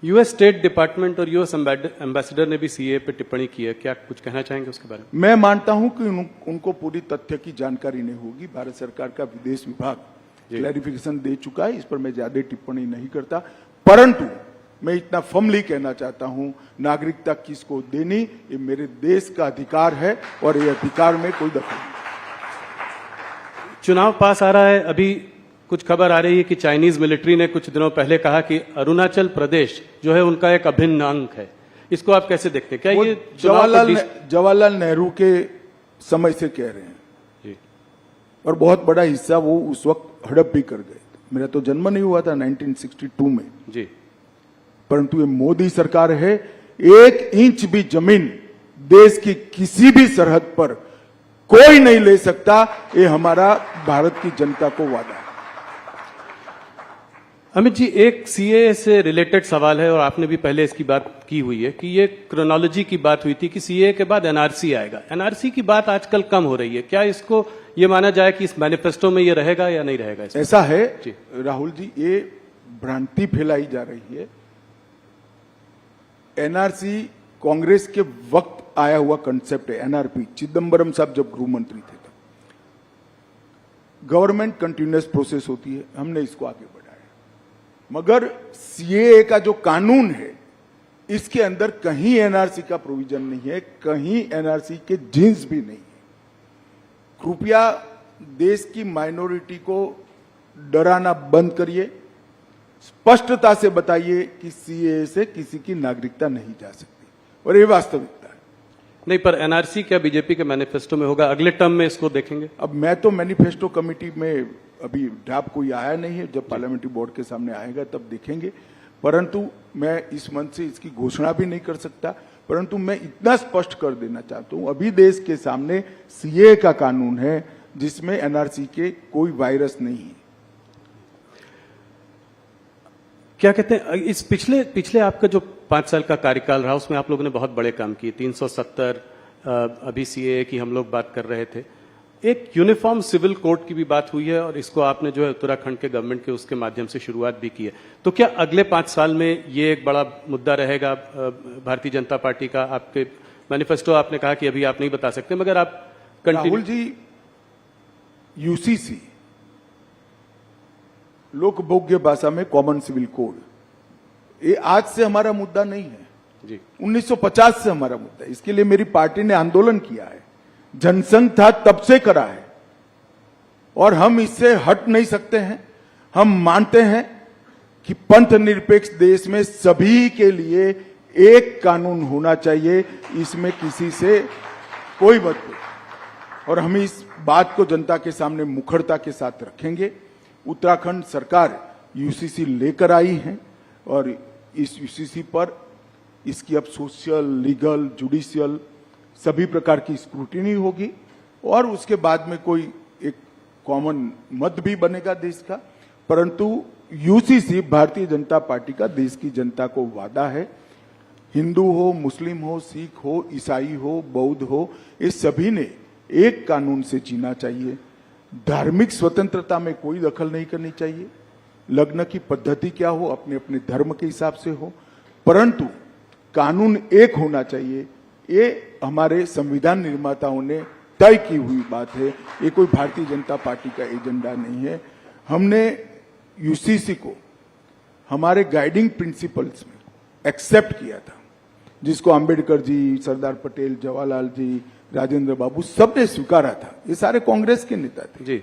यूएस स्टेट डिपार्टमेंट और यूएस एम्बेसडर ने भी सीए पे टिप्पणी की है, क्या कुछ कहना चाहेंगे उसके बारे में? मैं मानता हूं कि उनको पूरी तथ्य की जानकारी नहीं होगी। भारत सरकार का विदेश विभाग क्लैरिफिकेशन दे चुका है, इस पर मैं ज्यादा टिप्पणी नहीं करता। परंतु मैं इतना फर्मली कहना चाहता हूं, नागरिकता किसको देनी ये मेरे देश का अधिकार है और ये अधिकार में कोई दखल नहीं। चुनाव पास आ रहा है, अभी कुछ खबर आ रही है कि चाइनीज मिलिट्री ने कुछ दिनों पहले कहा कि अरुणाचल प्रदेश जो है उनका एक अभिन्न अंग है। इसको आप कैसे देखते हैं? क्या ये जवाहरलाल नेहरू के समय से कह रहे हैं जी। और बहुत बड़ा हिस्सा वो उस वक्त हड़प भी कर गए। मेरा तो जन्म नहीं हुआ था 1962 में जी। परंतु ये मोदी सरकार है, 1 इंच भी जमीन देश की किसी भी सरहद पर कोई नहीं ले सकता। ये हमारा भारत की जनता को वादा है। अमित जी, एक सीए से रिलेटेड सवाल है और आपने भी पहले इसकी बात की हुई है कि ये क्रोनोलॉजी की बात हुई थी कि सीए के बाद एनआरसी आएगा। एनआरसी की बात आजकल कम हो रही है, क्या इसको ये माना जाए कि इस मैनिफेस्टो में ये रहेगा या नहीं रहेगा? ऐसा है राहुल जी, ये भ्रांति फैलाई जा रही है। एनआरसी कांग्रेस के वक्त आया हुआ कंसेप्ट है। एनआरपी चिदम्बरम साहब जब गृह मंत्री थे तब गवर्नमेंट कंटिन्यूअस प्रोसेस होती है, हमने इसको आगे बढ़ाया। मगर सीएए का जो कानून है इसके अंदर कहीं एनआरसी का प्रोविजन नहीं है, कहीं एनआरसी के जिन्स भी नहीं है। कृपया देश की माइनॉरिटी को डराना बंद करिए, स्पष्टता से बताइए कि सीएए से किसी की नागरिकता नहीं जा सकती और ये वास्तविकता है। नहीं, पर एनआरसी क्या बीजेपी के मैनिफेस्टो में होगा? अगले टर्म में इसको देखेंगे? अब मैं तो मैनिफेस्टो कमेटी में अभी ड्राफ्ट कोई आया नहीं है, जब पार्लियामेंट्री बोर्ड के सामने आएगा तब देखेंगे। परंतु मैं इस मंच से इसकी घोषणा भी नहीं कर सकता, परंतु मैं इतना स्पष्ट कर देना चाहता हूं, अभी देश के सामने सीए का कानून है जिसमें एनआरसी के कोई वायरस नहीं है। क्या कहते हैं, इस पिछले आपका जो 5 साल का कार्यकाल रहा उसमें आप लोगों ने बहुत बड़े काम किए। 370 अभी सीए की हम लोग बात कर रहे थे, एक यूनिफॉर्म सिविल कोड की भी बात हुई है और इसको आपने जो है उत्तराखंड के गवर्नमेंट के उसके माध्यम से शुरुआत भी की है। तो क्या अगले 5 साल में ये एक बड़ा मुद्दा रहेगा भारतीय जनता पार्टी का? आपके मैनिफेस्टो आपने कहा कि अभी आप नहीं बता सकते, मगर आप राहुल जी, यूसीसी लोकभोग्य भाषा में कॉमन सिविल कोड, ये आज से हमारा मुद्दा नहीं है जी, 1950 से हमारा मुद्दा है। इसके लिए मेरी पार्टी ने आंदोलन किया है, जनसंघ था तब से करा है और हम इससे हट नहीं सकते हैं। हम मानते हैं कि पंथ निरपेक्ष देश में सभी के लिए एक कानून होना चाहिए, इसमें किसी से कोई मतभेद, और हम इस बात को जनता के सामने मुखरता के साथ रखेंगे। उत्तराखंड सरकार यूसीसी लेकर आई है और इस यूसीसी पर इसकी अब सोशल, लीगल, जुडिशियल सभी प्रकार की स्क्रूटिनी होगी और उसके बाद में कोई एक कॉमन मत भी बनेगा देश का। परंतु यूसीसी भारतीय जनता पार्टी का देश की जनता को वादा है, हिंदू हो, मुस्लिम हो, सिख हो, ईसाई हो, बौद्ध हो, ये सभी ने एक कानून से जीना चाहिए। धार्मिक स्वतंत्रता में कोई दखल नहीं करनी चाहिए। लग्न की पद्धति क्या हो, अपने अपने धर्म के हिसाब से हो, परंतु कानून एक होना चाहिए। ये हमारे संविधान निर्माताओं ने तय की हुई बात है, ये कोई भारतीय जनता पार्टी का एजेंडा नहीं है। हमने यूसीसी को हमारे गाइडिंग प्रिंसिपल्स में एक्सेप्ट किया था, जिसको अंबेडकर जी, सरदार पटेल, जवाहरलाल जी, राजेंद्र बाबू सबने स्वीकारा था। ये सारे कांग्रेस के नेता थे जी,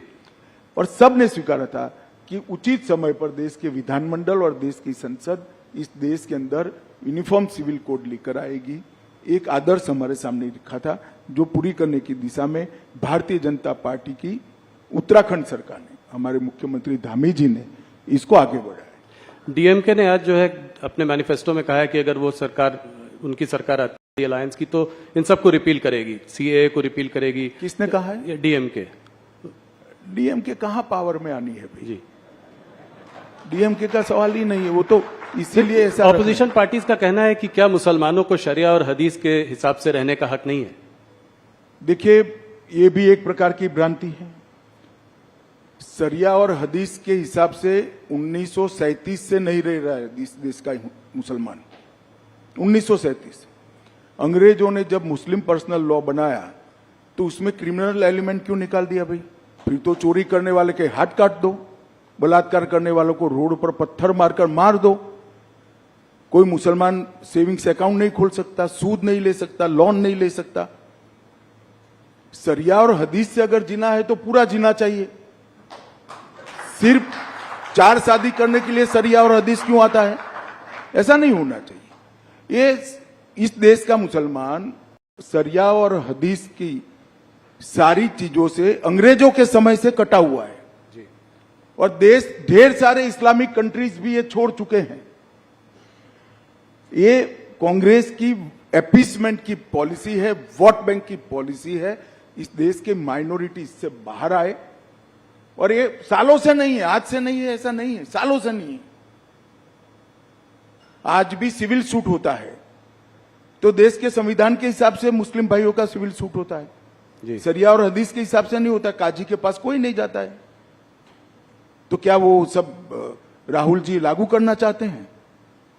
और सबने स्वीकारा था कि उचित समय पर देश के विधानमंडल और देश की संसद इस देश के अंदर यूनिफॉर्म सिविल कोड लेकर आएगी। एक आदर्श हमारे सामने रखा था, जो पूरी करने की दिशा में भारतीय जनता पार्टी की उत्तराखंड सरकार ने, हमारे मुख्यमंत्री धामी जी ने इसको आगे बढ़ाया। डीएमके ने आज जो है अपने मैनिफेस्टो में कहा है कि अगर वो सरकार, उनकी सरकार आती है अलायंस की, तो इन सबको रिपील करेगी, सीएए को रिपील करेगी। किसने कहा है? डीएमके। डीएमके कहां पावर में आनी है भाई? जी, डीएमके का सवाल ही नहीं है, वो तो इसीलिए ऐसा। ऑपोजिशन पार्टीज का कहना है कि क्या मुसलमानों को शरिया और हदीस के हिसाब से रहने का हक नहीं है? देखिए, ये भी एक प्रकार की भ्रांति है। शरिया और हदीस के हिसाब से 1937 से नहीं रह रहा है इस देश का मुसलमान। 1937 अंग्रेजों ने जब मुस्लिम पर्सनल लॉ बनाया तो उसमें क्रिमिनल एलिमेंट क्यों निकाल दिया भाई? फिर तो चोरी करने वाले के हाथ काट दो, बलात्कार करने वालों को रोड पर पत्थर मारकर मार दो। कोई मुसलमान सेविंग्स अकाउंट नहीं खोल सकता, सूद नहीं ले सकता, लोन नहीं ले सकता। शरिया और हदीस से अगर जीना है तो पूरा जीना चाहिए। सिर्फ 4 शादी करने के लिए शरिया और हदीस क्यों आता है? ऐसा नहीं होना चाहिए। ये इस देश का मुसलमान शरिया और हदीस की सारी चीजों से अंग्रेजों के समय से कटा हुआ है जी। और देश ढेर सारे इस्लामिक कंट्रीज भी ये छोड़ चुके हैं। ये कांग्रेस की एपीसमेंट की पॉलिसी है, वोट बैंक की पॉलिसी है। इस देश के माइनॉरिटी इससे बाहर आए, और ये सालों से नहीं है, आज से नहीं है, ऐसा नहीं है, सालों से नहीं है। आज भी सिविल सूट होता है तो देश के संविधान के हिसाब से मुस्लिम भाइयों का सिविल सूट होता है जी। शरिया और हदीस के हिसाब से नहीं होता। काजी के पास कोई नहीं जाता है। तो क्या वो सब राहुल जी लागू करना चाहते हैं?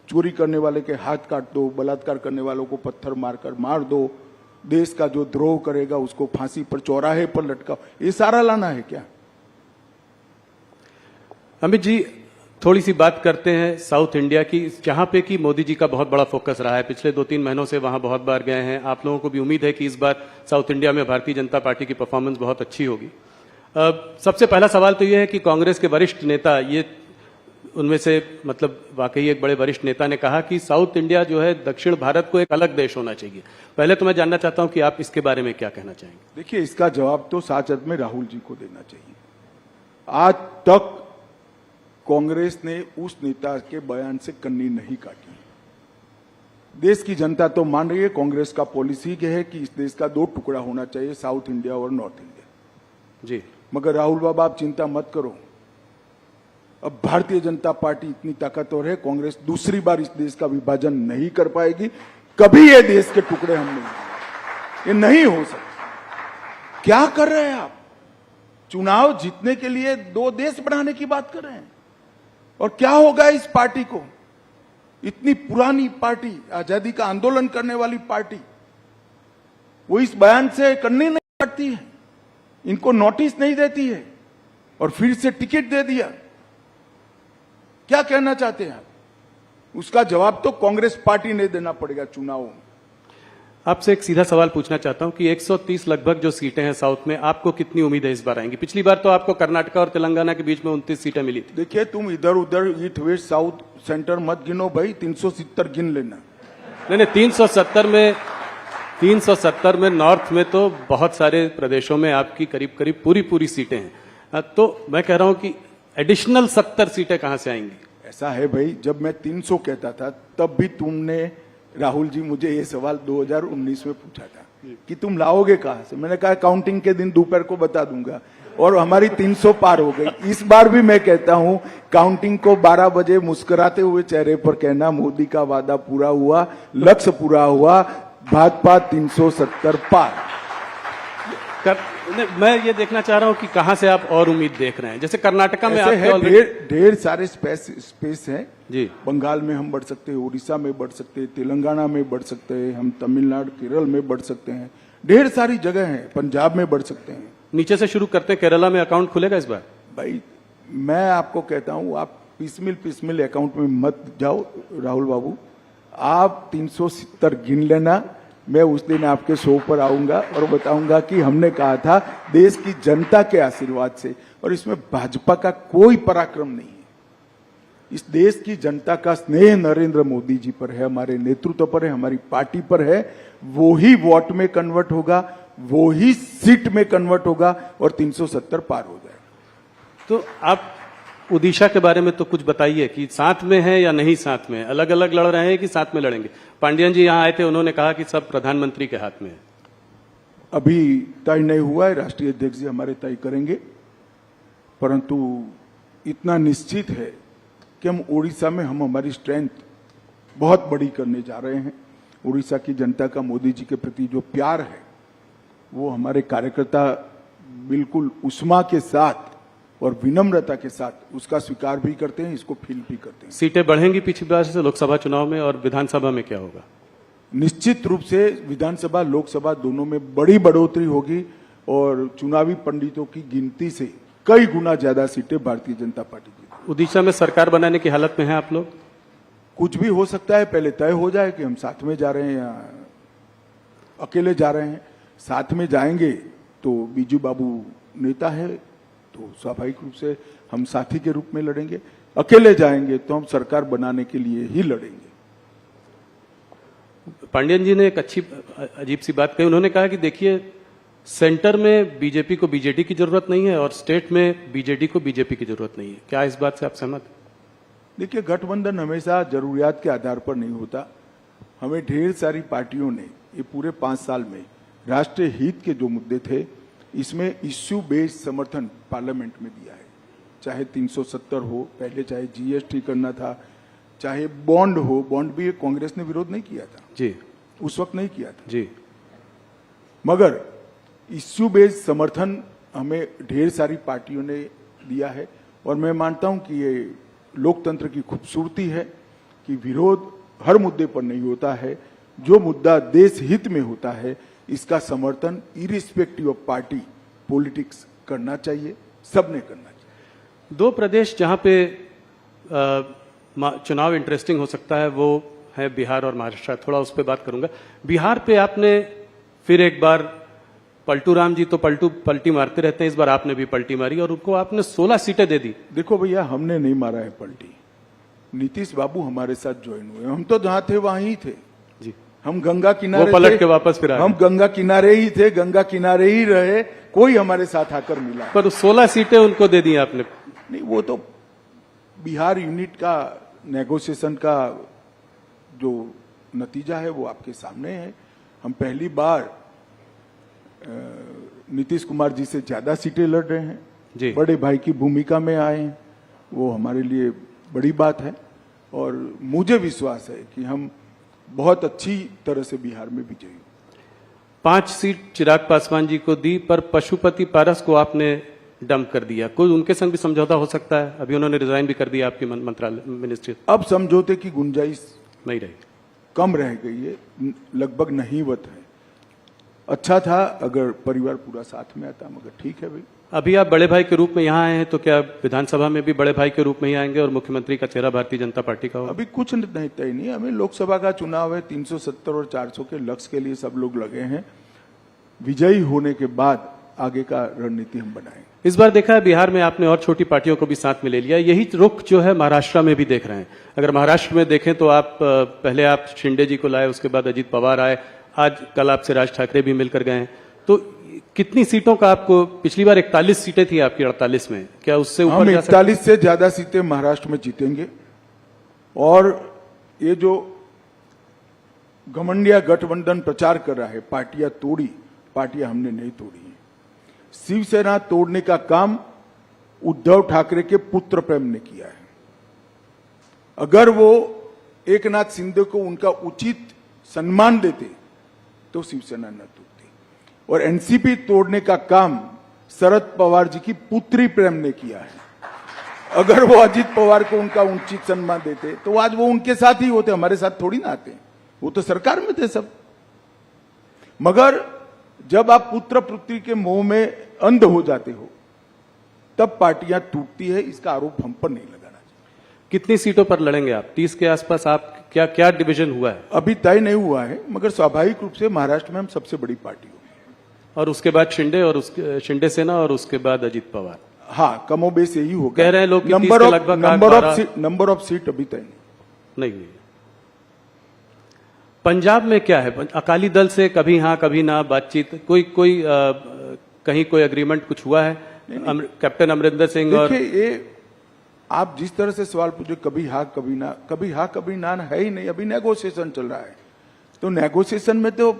चोरी करने वाले के हाथ काट दो, बलात्कार करने वालों को पत्थर मारकर मार दो, देश का जो द्रोह करेगा उसको फांसी पर, चौराहे पर लटकाओ, ये सारा लाना है क्या? अमित जी, थोड़ी सी बात करते हैं साउथ इंडिया की, जहां पे कि मोदी जी का बहुत बड़ा फोकस रहा है। पिछले 2-3 महीनों से वहां बहुत बार गए हैं। आप लोगों को भी उम्मीद है कि इस बार साउथ इंडिया में भारतीय जनता पार्टी की परफॉर्मेंस बहुत अच्छी होगी। सबसे पहला सवाल तो यह है कि कांग्रेस के वरिष्ठ नेता, ये उनमें से मतलब वाकई एक बड़े वरिष्ठ नेता ने कहा कि साउथ इंडिया जो है दक्षिण भारत को एक अलग देश होना चाहिए। पहले तो मैं जानना चाहता हूं कि आप इसके बारे में क्या कहना चाहेंगे? देखिए, इसका जवाब तो सच अर्थ में राहुल जी को देना चाहिए। आज तक कांग्रेस ने उस नेता के बयान से कन्नी नहीं काटी। देश की जनता तो मान रही है, कांग्रेस का पॉलिसी है कि इस देश का 2 टुकड़ा होना चाहिए, साउथ इंडिया और नॉर्थ इंडिया। जी, मगर राहुल बाबा आप चिंता मत करो, अब भारतीय जनता पार्टी इतनी ताकतवर है, कांग्रेस दूसरी बार इस देश का विभाजन नहीं कर पाएगी। कभी ये देश के टुकड़े हम नहीं, ये नहीं हो सकता। क्या कर रहे हैं आप? चुनाव जीतने के लिए 2 देश बनाने की बात कर रहे हैं। और क्या होगा इस पार्टी को? इतनी पुरानी पार्टी, आजादी का आंदोलन करने वाली पार्टी, वो इस बयान से करनी नहीं पाती है, इनको नोटिस नहीं देती है और फिर से टिकट दे दिया। क्या कहना चाहते हैं आप? उसका जवाब तो कांग्रेस पार्टी ने देना पड़ेगा चुनावों में। आपसे एक सीधा सवाल पूछना चाहता हूं कि 130 लगभग जो सीटें हैं साउथ में, आपको कितनी उम्मीद है इस बार आएंगी? पिछली बार तो आपको कर्नाटका और तेलंगाना के बीच में 29 सीटें मिली थी। देखिए, तुम इधर उधर ईस्ट वेस्ट साउथ सेंटर मत गिनो भाई, 370 गिन लेना। नहीं, 370 में नॉर्थ में तो बहुत सारे प्रदेशों में आपकी करीब करीब पूरी सीटें हैं। तो मैं कह रहा हूं कि एडिशनल 70 सीटें कहां से आएंगी? ऐसा है भाई, जब मैं 300 कहता था तब भी तुमने, राहुल जी, मुझे ये सवाल 2019 में पूछा था कि तुम लाओगे कहां से। मैंने कहा काउंटिंग के दिन दोपहर को बता दूंगा, और हमारी 300 पार हो गई। इस बार भी मैं कहता हूं, काउंटिंग को 12 बजे मुस्कुराते हुए चेहरे पर कहना, मोदी का वादा पूरा हुआ, लक्ष्य पूरा हुआ, भाजपा 370 पार। मैं ये देखना चाह रहा हूं कि कहां से आप और उम्मीद देख रहे हैं। जैसे कर्नाटका में ऐसे है, ढेर सारे स्पेस है जी। बंगाल में हम बढ़ सकते हैं, उड़ीसा में बढ़ सकते हैं, तेलंगाना में बढ़ सकते हैं, हम तमिलनाडु केरल में बढ़ सकते हैं, ढेर सारी जगह है, पंजाब में बढ़ सकते हैं। नीचे से शुरू करते हैं, केरला में अकाउंट खुलेगा इस बार? भाई मैं आपको कहता हूं, आप पिसमिल अकाउंट में मत जाओ राहुल बाबू, आप 370 गिन लेना। मैं उस दिन आपके शो पर आऊंगा और बताऊंगा कि हमने कहा था देश की जनता के आशीर्वाद से, और इसमें भाजपा का कोई पराक्रम नहीं है। इस देश की जनता का स्नेह नरेंद्र मोदी जी पर है, हमारे नेतृत्व पर है, हमारी पार्टी पर है। वो ही वोट में कन्वर्ट होगा, वो ही सीट में कन्वर्ट होगा और 370 पार हो जाएगा। तो आप ओडिशा के बारे में तो कुछ बताइए कि साथ में है या नहीं साथ में, अलग अलग लड़ रहे हैं कि साथ में लड़ेंगे? पांडियन जी यहां आए थे, उन्होंने कहा कि सब प्रधानमंत्री के हाथ में है। अभी तय नहीं हुआ है, राष्ट्रीय अध्यक्ष जी हमारे तय करेंगे, परंतु इतना निश्चित है कि हम ओडिशा में हमारी स्ट्रेंथ बहुत बड़ी करने जा रहे हैं। ओडिशा की जनता का मोदी जी के प्रति जो प्यार है, वो हमारे कार्यकर्ता बिल्कुल उष्मा के साथ और विनम्रता के साथ उसका स्वीकार भी करते हैं, इसको फील भी करते हैं। सीटें बढ़ेंगी पिछली बार से लोकसभा चुनाव में, और विधानसभा में क्या होगा? निश्चित रूप से विधानसभा लोकसभा दोनों में बड़ी बढ़ोतरी होगी, और चुनावी पंडितों की गिनती से कई गुना ज्यादा सीटें भारतीय जनता पार्टी की। ओडिशा में सरकार बनाने की हालत में है आप लोग? कुछ भी हो सकता है, पहले तय हो जाए कि हम साथ में जा रहे हैं या अकेले जा रहे हैं। साथ में जाएंगे तो बीजू बाबू नेता है, तो स्वाभाविक रूप से हम साथी के रूप में लड़ेंगे। अकेले जाएंगे तो हम सरकार बनाने के लिए ही लड़ेंगे। पांडियन जी ने एक अच्छी अजीब सी बात कही। उन्होंने कहा कि देखिए, सेंटर में बीजेपी को बीजेडी की जरूरत नहीं है और स्टेट में बीजेडी को बीजेपी की जरूरत नहीं है। क्या इस बात से आप सहमत? देखिए, गठबंधन हमेशा जरूरियात के आधार पर नहीं होता। हमें ढेर सारी पार्टियों ने ये पूरे 5 साल में राष्ट्रीय हित के जो मुद्दे थे, इसमें इश्यू बेस्ड समर्थन पार्लियामेंट में दिया है। चाहे 370 हो पहले, चाहे जीएसटी करना था, चाहे बॉन्ड हो, बॉन्ड भी कांग्रेस ने विरोध नहीं किया था जी, उस वक्त नहीं किया था जी, मगर इश्यू बेस्ड समर्थन हमें ढेर सारी पार्टियों ने दिया है। और मैं मानता हूं कि ये लोकतंत्र की खूबसूरती है कि विरोध हर मुद्दे पर नहीं होता है। जो मुद्दा देश हित में होता है, इसका समर्थन इरिस्पेक्टिव ऑफ पार्टी पॉलिटिक्स करना चाहिए, सबने करना चाहिए। 2 प्रदेश जहां पे चुनाव इंटरेस्टिंग हो सकता है वो है बिहार और महाराष्ट्र। थोड़ा उस पर बात करूंगा। बिहार पे आपने फिर एक बार, पलटू राम जी तो पलटी मारते रहते हैं, इस बार आपने भी पलटी मारी और उनको आपने 16 सीटें दे दी। देखो भैया, हमने नहीं मारा है पलटी, नीतीश बाबू हमारे साथ ज्वाइन हुए। हम तो जहां थे वहां ही थे जी, हम गंगा किनारे वो पलट के वापस फिर आए। हम गंगा किनारे ही थे, गंगा किनारे ही रहे, कोई हमारे साथ आकर मिला पर 16 सीटें उनको दे दी आपने। नहीं, वो तो बिहार यूनिट का नेगोशिएशन का जो नतीजा है वो आपके सामने है। हम पहली बार नीतीश कुमार जी से ज्यादा सीटें लड़ रहे हैं, जी। बड़े भाई की भूमिका में आए हैं, वो हमारे लिए बड़ी बात है और मुझे विश्वास है कि हम बहुत अच्छी तरह से बिहार में विजयी होंगे। 5 सीट चिराग पासवान जी को दी, पर पशुपति पारस को आपने डंप कर दिया। कोई उनके संग भी समझौता हो सकता है? अभी उन्होंने रिजाइन भी कर दिया आपकी मंत्रालय मिनिस्ट्री। अब समझौते की गुंजाइश नहीं रही, कम रह गई है, लगभग नहींवत है। अच्छा था अगर परिवार पूरा साथ में आता, मगर ठीक है भाई। अभी आप बड़े भाई के रूप में यहाँ आए हैं, तो क्या विधानसभा में भी बड़े भाई के रूप में ही आएंगे और मुख्यमंत्री का चेहरा भारतीय जनता पार्टी का होगा? अभी कुछ नहीं तय नहीं, हमें लोकसभा का चुनाव है, 370 और 400 के लक्ष्य के लिए सब लोग लगे हैं। विजयी होने के बाद आगे का रणनीति हम बनाएंगे। इस बार देखा है बिहार में आपने और छोटी पार्टियों को भी साथ में ले लिया। यही रुख जो है महाराष्ट्र में भी देख रहे हैं। अगर महाराष्ट्र में देखें तो आप पहले आप शिंदे जी को लाए, उसके बाद अजित पवार आए, आज कल आपसे राज ठाकरे भी मिलकर गए हैं। तो कितनी सीटों का आपको, पिछली बार 41 सीटें थी आपकी 48 में, क्या उससे ऊपर हम जा सकते हैं? 41 से ज्यादा सीटें महाराष्ट्र में जीतेंगे और ये जो घमंडिया गठबंधन प्रचार कर रहा है, पार्टियां तोड़ी, पार्टियां हमने नहीं तोड़ी है। शिवसेना तोड़ने का काम उद्धव ठाकरे के पुत्र प्रेम ने किया है। अगर वो एकनाथ शिंदे को उनका उचित सम्मान देते तो शिवसेना न टूटती। और एनसीपी तोड़ने का काम शरद पवार जी की पुत्री प्रेम ने किया है। अगर वो अजित पवार को उनका उचित सम्मान देते तो आज वो उनके साथ ही होते, हमारे साथ थोड़ी ना आते। वो तो सरकार में थे सब। मगर जब आप पुत्र पुत्री के मोह में अंध हो जाते हो तब पार्टियां टूटती है। इसका आरोप हम पर नहीं लगाना चाहिए। कितनी सीटों पर लड़ेंगे आप? 30 के आसपास आप क्या क्या डिवीजन हुआ है? अभी तय नहीं हुआ है, मगर स्वाभाविक रूप से महाराष्ट्र में हम सबसे बड़ी पार्टी होगी। और उसके बाद शिंदे और उसके शिंदे सेना और उसके बाद अजित पवार। हाँ, कमोबेश यही होगा। कह रहे हैं लोग कि 30 नंबर के ऑफ लगभग नंबर ऑफ सीट अभी तय नहीं हुई। पंजाब में क्या है? अकाली दल से कभी हाँ कभी ना बातचीत, कोई कहीं कोई एग्रीमेंट कुछ हुआ है? कैप्टन अमरिंदर सिंह और देखिए, ये आप जिस तरह से सवाल पूछे, कभी हाँ कभी ना है ही नहीं। अभी नेगोशिएशन चल रहा है। तो नेगोशिएशन में तो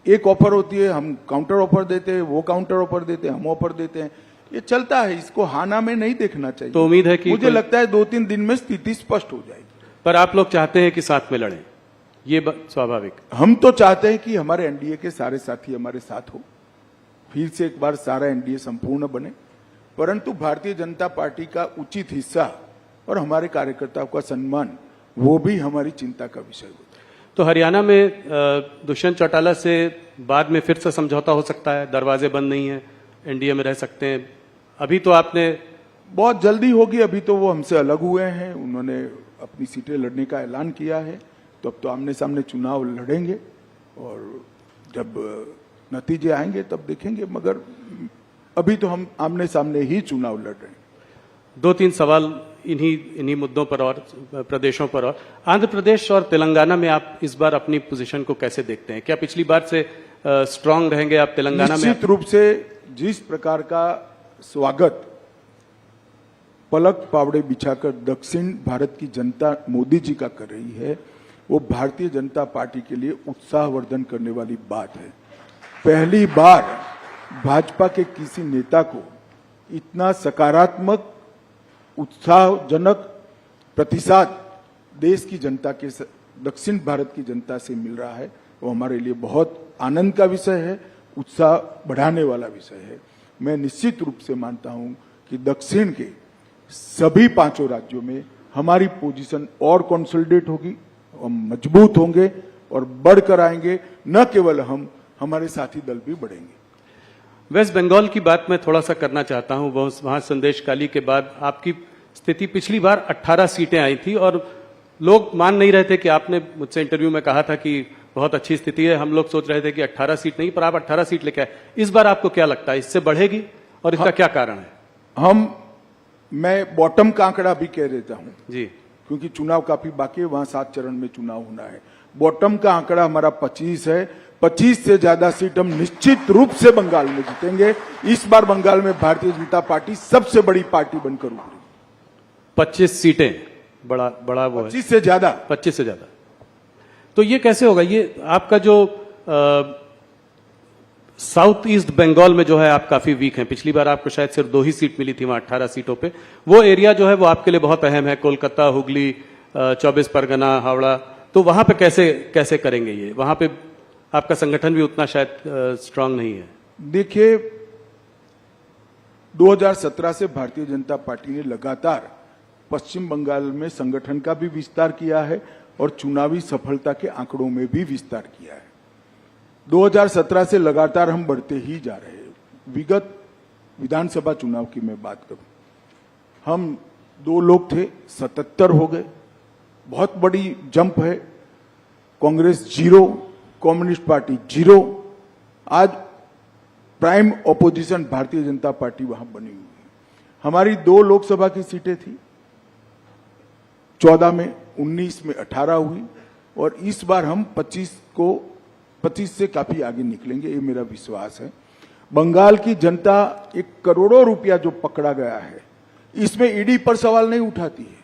एक ऑफर होती है, हम काउंटर ऑफर देते हैं, वो काउंटर ऑफर देते हैं, हम ऑफर देते हैं। ये चलता है, इसको हाना में नहीं देखना चाहिए। तो उम्मीद है कि मुझे लगता है 2-3 दिन में स्थिति स्पष्ट हो जाएगी। पर आप लोग चाहते हैं कि साथ में लड़ें, ये स्वाभाविक। हम तो चाहते हैं कि हमारे एनडीए के सारे साथी हमारे साथ हो, फिर से एक बार सारा एनडीए संपूर्ण बने। परंतु भारतीय जनता पार्टी का उचित हिस्सा और हमारे कार्यकर्ताओं का सम्मान, वो भी हमारी चिंता का विषय होता है। तो हरियाणा में दुष्यंत चौटाला से बाद में फिर से समझौता हो सकता है? दरवाजे बंद नहीं है, एनडीए में रह सकते हैं। अभी तो आपने बहुत जल्दी होगी। अभी तो वो हमसे अलग हुए हैं, उन्होंने अपनी सीटें लड़ने का ऐलान किया है। तो अब तो आमने सामने चुनाव लड़ेंगे और जब नतीजे आएंगे तब देखेंगे। मगर अभी तो हम आमने सामने ही चुनाव लड़ रहे हैं। 2-3 सवाल इन्हीं मुद्दों पर और प्रदेशों पर। और आंध्र प्रदेश और तेलंगाना में आप इस बार अपनी पोजीशन को कैसे देखते हैं? क्या पिछली बार से स्ट्रांग रहेंगे आप तेलंगाना में? निश्चित रूप से जिस प्रकार का स्वागत पलक पावड़े बिछाकर दक्षिण भारत की जनता मोदी जी का कर रही है, वो भारतीय जनता पार्टी के लिए उत्साहवर्धन करने वाली बात है। पहली बार भाजपा के किसी नेता को इतना सकारात्मक उत्साहजनक प्रतिसाद देश की जनता के, दक्षिण भारत की जनता से मिल रहा है। वो हमारे लिए बहुत आनंद का विषय है, उत्साह बढ़ाने वाला विषय है। मैं निश्चित रूप से मानता हूं कि दक्षिण के सभी 5 राज्यों में हमारी पोजीशन और कंसोलिडेट होगी, हम मजबूत होंगे और बढ़कर आएंगे। न केवल हम, हमारे साथी दल भी बढ़ेंगे। वेस्ट बंगाल की बात मैं थोड़ा सा करना चाहता हूं। वहां संदेशकाली के बाद आपकी स्थिति, पिछली बार 18 सीटें आई थी और लोग मान नहीं रहे थे कि आपने मुझसे इंटरव्यू में कहा था कि बहुत अच्छी स्थिति है। हम लोग सोच रहे थे कि 18 सीट नहीं, पर आप 18 सीट लेके आए। इस बार आपको क्या लगता है, इससे बढ़ेगी और इसका क्या कारण है? मैं बॉटम का आंकड़ा भी कह देता हूं जी, क्योंकि चुनाव काफी बाकी है, वहां 7 चरण में चुनाव होना है। बॉटम का आंकड़ा हमारा 25 है। 25 से ज्यादा सीट हम निश्चित रूप से बंगाल में जीतेंगे। इस बार बंगाल में भारतीय जनता पार्टी सबसे बड़ी पार्टी बनकर उभरी। 25 सीटें, बड़ा वो है। 25 से ज्यादा। 25 से ज्यादा। तो ये कैसे होगा? ये आपका जो साउथ ईस्ट बंगाल में जो है आप काफी वीक हैं। पिछली बार आपको शायद सिर्फ 2 ही सीट मिली थी, वहां 18 सीटों पे। वो एरिया जो है वो आपके लिए बहुत अहम है, कोलकाता, हुगली, 24 परगना, हावड़ा। तो वहां पे कैसे कैसे करेंगे ये? वहां पे आपका संगठन भी उतना शायद स्ट्रांग नहीं है। देखिए, 2017 से भारतीय जनता पार्टी ने लगातार पश्चिम बंगाल में संगठन का भी विस्तार किया है और चुनावी सफलता के आंकड़ों में भी विस्तार किया है। 2017 से लगातार हम बढ़ते ही जा रहे हैं। विगत विधानसभा चुनाव की मैं बात करूं, हम 2 लोग थे, 77 हो गए, बहुत बड़ी जंप है। Congress 0, communist party 0। आज prime opposition Bharatiya Janata party वहां बनी हुई है। हमारी 2 लोकसभा की सीटें थी, 14 में, 19 में 18 हुई और इस बार हम 25 से काफी आगे निकलेंगे, ये मेरा विश्वास है। बंगाल की जनता 1 करोड़ों रुपया जो पकड़ा गया है, इसमें ईडी पर सवाल नहीं उठाती है,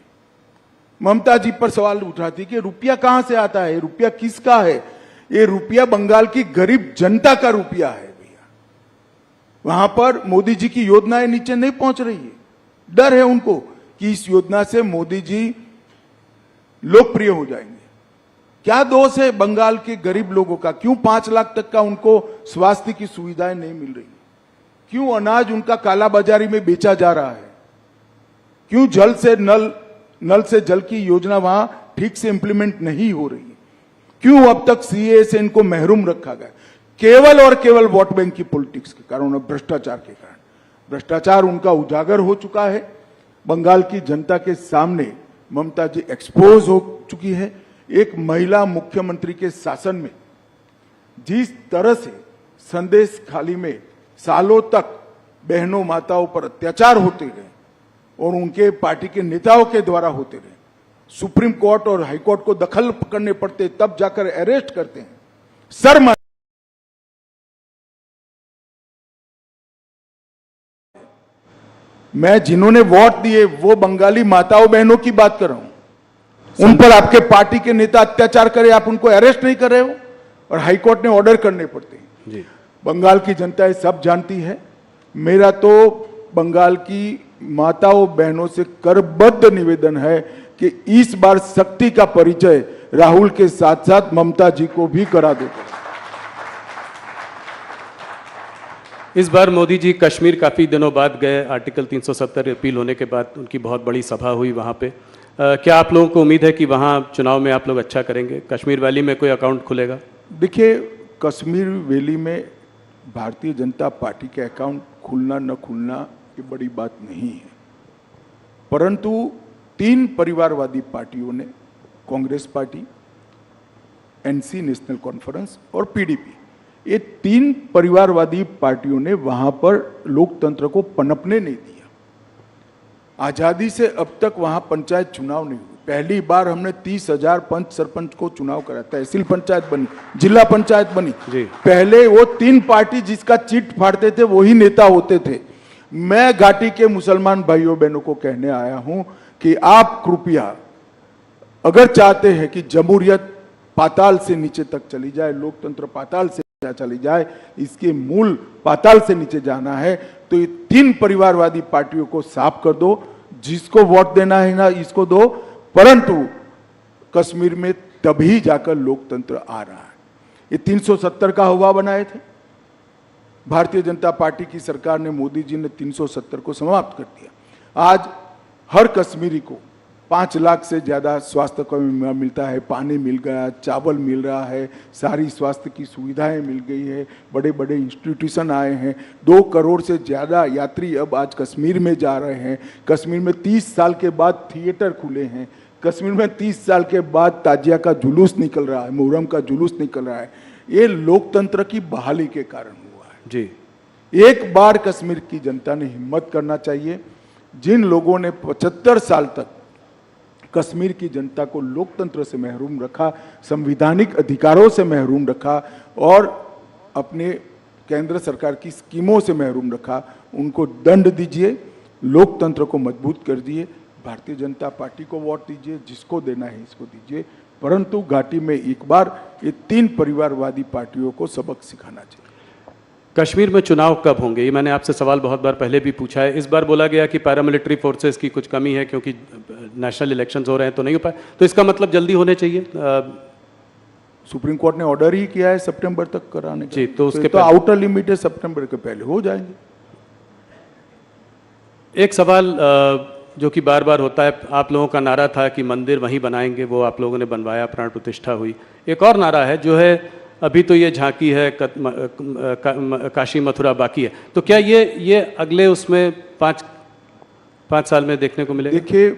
ममता जी पर सवाल उठाती कि रुपया कहां से आता है, रुपया किसका है? ये रुपया बंगाल की गरीब जनता का रुपया है भैया। वहां पर मोदी जी की योजनाएं नीचे नहीं पहुंच रही है। डर है उनको कि इस योजना से मोदी जी लोकप्रिय हो जाएंगे। क्या दोष है बंगाल के गरीब लोगों का? क्यों 5 लाख तक का उनको स्वास्थ्य की सुविधाएं नहीं मिल रही? क्यों अनाज उनका कालाबाजारी में बेचा जा रहा है? क्यों नल से जल की योजना वहां ठीक से इंप्लीमेंट नहीं हो रही है? क्यों अब तक सीए से इनको महरूम रखा गया? केवल और केवल वोट बैंक की पॉलिटिक्स के कारण और भ्रष्टाचार के कारण। भ्रष्टाचार उनका उजागर हो चुका है। बंगाल की जनता के सामने ममता जी एक्सपोज हो चुकी है। एक महिला मुख्यमंत्री के शासन में जिस तरह से संदेश खाली में सालों तक बहनों माताओं पर अत्याचार होते रहे और उनके पार्टी के नेताओं के द्वारा होते रहे, सुप्रीम कोर्ट और हाई कोर्ट को दखल करने पड़ते, तब जाकर अरेस्ट करते हैं। शर्म। मैं जिन्होंने वोट दिए वो बंगाली माताओं बहनों की बात कर रहा हूं। उन पर आपके पार्टी के नेता अत्याचार करे, आप उनको अरेस्ट नहीं कर रहे हो और हाई कोर्ट ने ऑर्डर करने पड़ते हैं। जी। बंगाल की जनता ये सब जानती है। मेरा तो बंगाल की माताओं बहनों से करबद्ध निवेदन है कि इस बार शक्ति का परिचय राहुल के साथ साथ ममता जी को भी करा दो। इस बार मोदी जी कश्मीर काफी दिनों बाद गए। आर्टिकल 370 रिपील होने के बाद उनकी बहुत बड़ी सभा हुई वहां पे। क्या आप लोगों को उम्मीद है कि वहां चुनाव में आप लोग अच्छा करेंगे? कश्मीर वैली में कोई अकाउंट खुलेगा? देखिए, कश्मीर वैली में भारतीय जनता पार्टी के अकाउंट खुलना न खुलना ये बड़ी बात नहीं है, परंतु 3 परिवारवादी पार्टियों ने, Congress party, NC national conference और पीडीपी, ये 3 परिवारवादी पार्टियों ने वहां पर लोकतंत्र को पनपने नहीं दिया। आजादी से अब तक वहां पंचायत चुनाव नहीं हुए। पहली बार हमने 30,000 पंच सरपंच को चुनाव कराया, तहसील पंचायत बनी, जिला पंचायत बनी। पहले वो 3 पार्टी जिसका चिट फाड़ते थे वही नेता होते थे। मैं घाटी के मुसलमान भाइयों बहनों को कहने आया हूं कि आप कृपया अगर चाहते हैं कि जमहूरियत पाताल से नीचे तक चली जाए, लोकतंत्र पाताल से चली जाए, इसके मूल पाताल से नीचे जाना है, तो ये 3 परिवारवादी पार्टियों को साफ कर दो। जिसको वोट देना है ना इसको दो, परंतु कश्मीर में तभी जाकर लोकतंत्र आ रहा है। ये 370 का हवा बनाए थे भारतीय जनता पार्टी की सरकार ने, मोदी जी ने 370 को समाप्त कर दिया। आज हर कश्मीरी को 5 लाख से ज्यादा स्वास्थ्य को मिलता है, पानी मिल गया, चावल मिल रहा है, सारी स्वास्थ्य की सुविधाएं मिल गई है, बड़े बड़े इंस्टीट्यूशन आए हैं। 2 करोड़ से ज्यादा यात्री अब आज कश्मीर में जा रहे हैं। कश्मीर में 30 साल के बाद थिएटर खुले हैं। कश्मीर में 30 साल के बाद ताजिया का जुलूस निकल रहा है, मुहर्रम का जुलूस निकल रहा है। ये लोकतंत्र की बहाली के कारण हुआ है। जी, एक बार कश्मीर की जनता ने हिम्मत करना चाहिए। जिन लोगों ने 75 साल तक कश्मीर की जनता को लोकतंत्र से महरूम रखा, संवैधानिक अधिकारों से महरूम रखा और अपने केंद्र सरकार की स्कीमों से महरूम रखा, उनको दंड दीजिए, लोकतंत्र को मजबूत कर दिए। भारतीय जनता पार्टी को वोट दीजिए, जिसको देना है इसको दीजिए। परंतु घाटी में एक बार ये 3 परिवारवादी पार्टियों को सबक सिखाना चाहिए। कश्मीर में चुनाव कब होंगे, ये मैंने आपसे सवाल बहुत बार पहले भी पूछा है। इस बार बोला गया कि पैरामिलिट्री फोर्सेस की कुछ कमी है क्योंकि नेशनल इलेक्शंस हो रहे हैं तो नहीं हो पाए, तो इसका मतलब जल्दी होने चाहिए। सुप्रीम कोर्ट ने ऑर्डर ही किया है सितंबर तक कराने का। जी, तो उसके तो आउटर लिमिट है, सितंबर के पहले हो जाएंगे। एक सवाल जो कि बार बार होता है, आप लोगों का नारा था कि मंदिर वहीं बनाएंगे, वो आप लोगों ने बनवाया, प्राण प्रतिष्ठा हुई। एक और नारा है जो है अभी तो ये झांकी है, काशी मथुरा बाकी है, तो क्या ये अगले उसमें पाँच साल में देखने को मिलेगा? देखिए,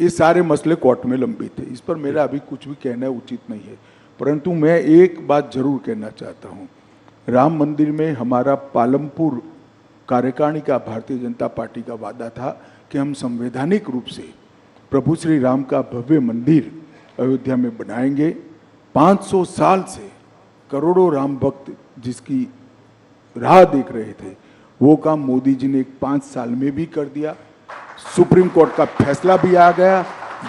ये सारे मसले कोर्ट में लंबित है, इस पर मेरा अभी कुछ भी कहना उचित नहीं है, परंतु मैं एक बात जरूर कहना चाहता हूँ। राम मंदिर में हमारा पालमपुर कार्यकारिणी का भारतीय जनता पार्टी का वादा था कि हम संवैधानिक रूप से प्रभु श्री राम का भव्य मंदिर अयोध्या में बनाएंगे। 500 साल से करोड़ों राम भक्त जिसकी राह देख रहे थे, वो काम मोदी जी ने 5 साल में भी कर दिया। सुप्रीम कोर्ट का फैसला भी आ गया,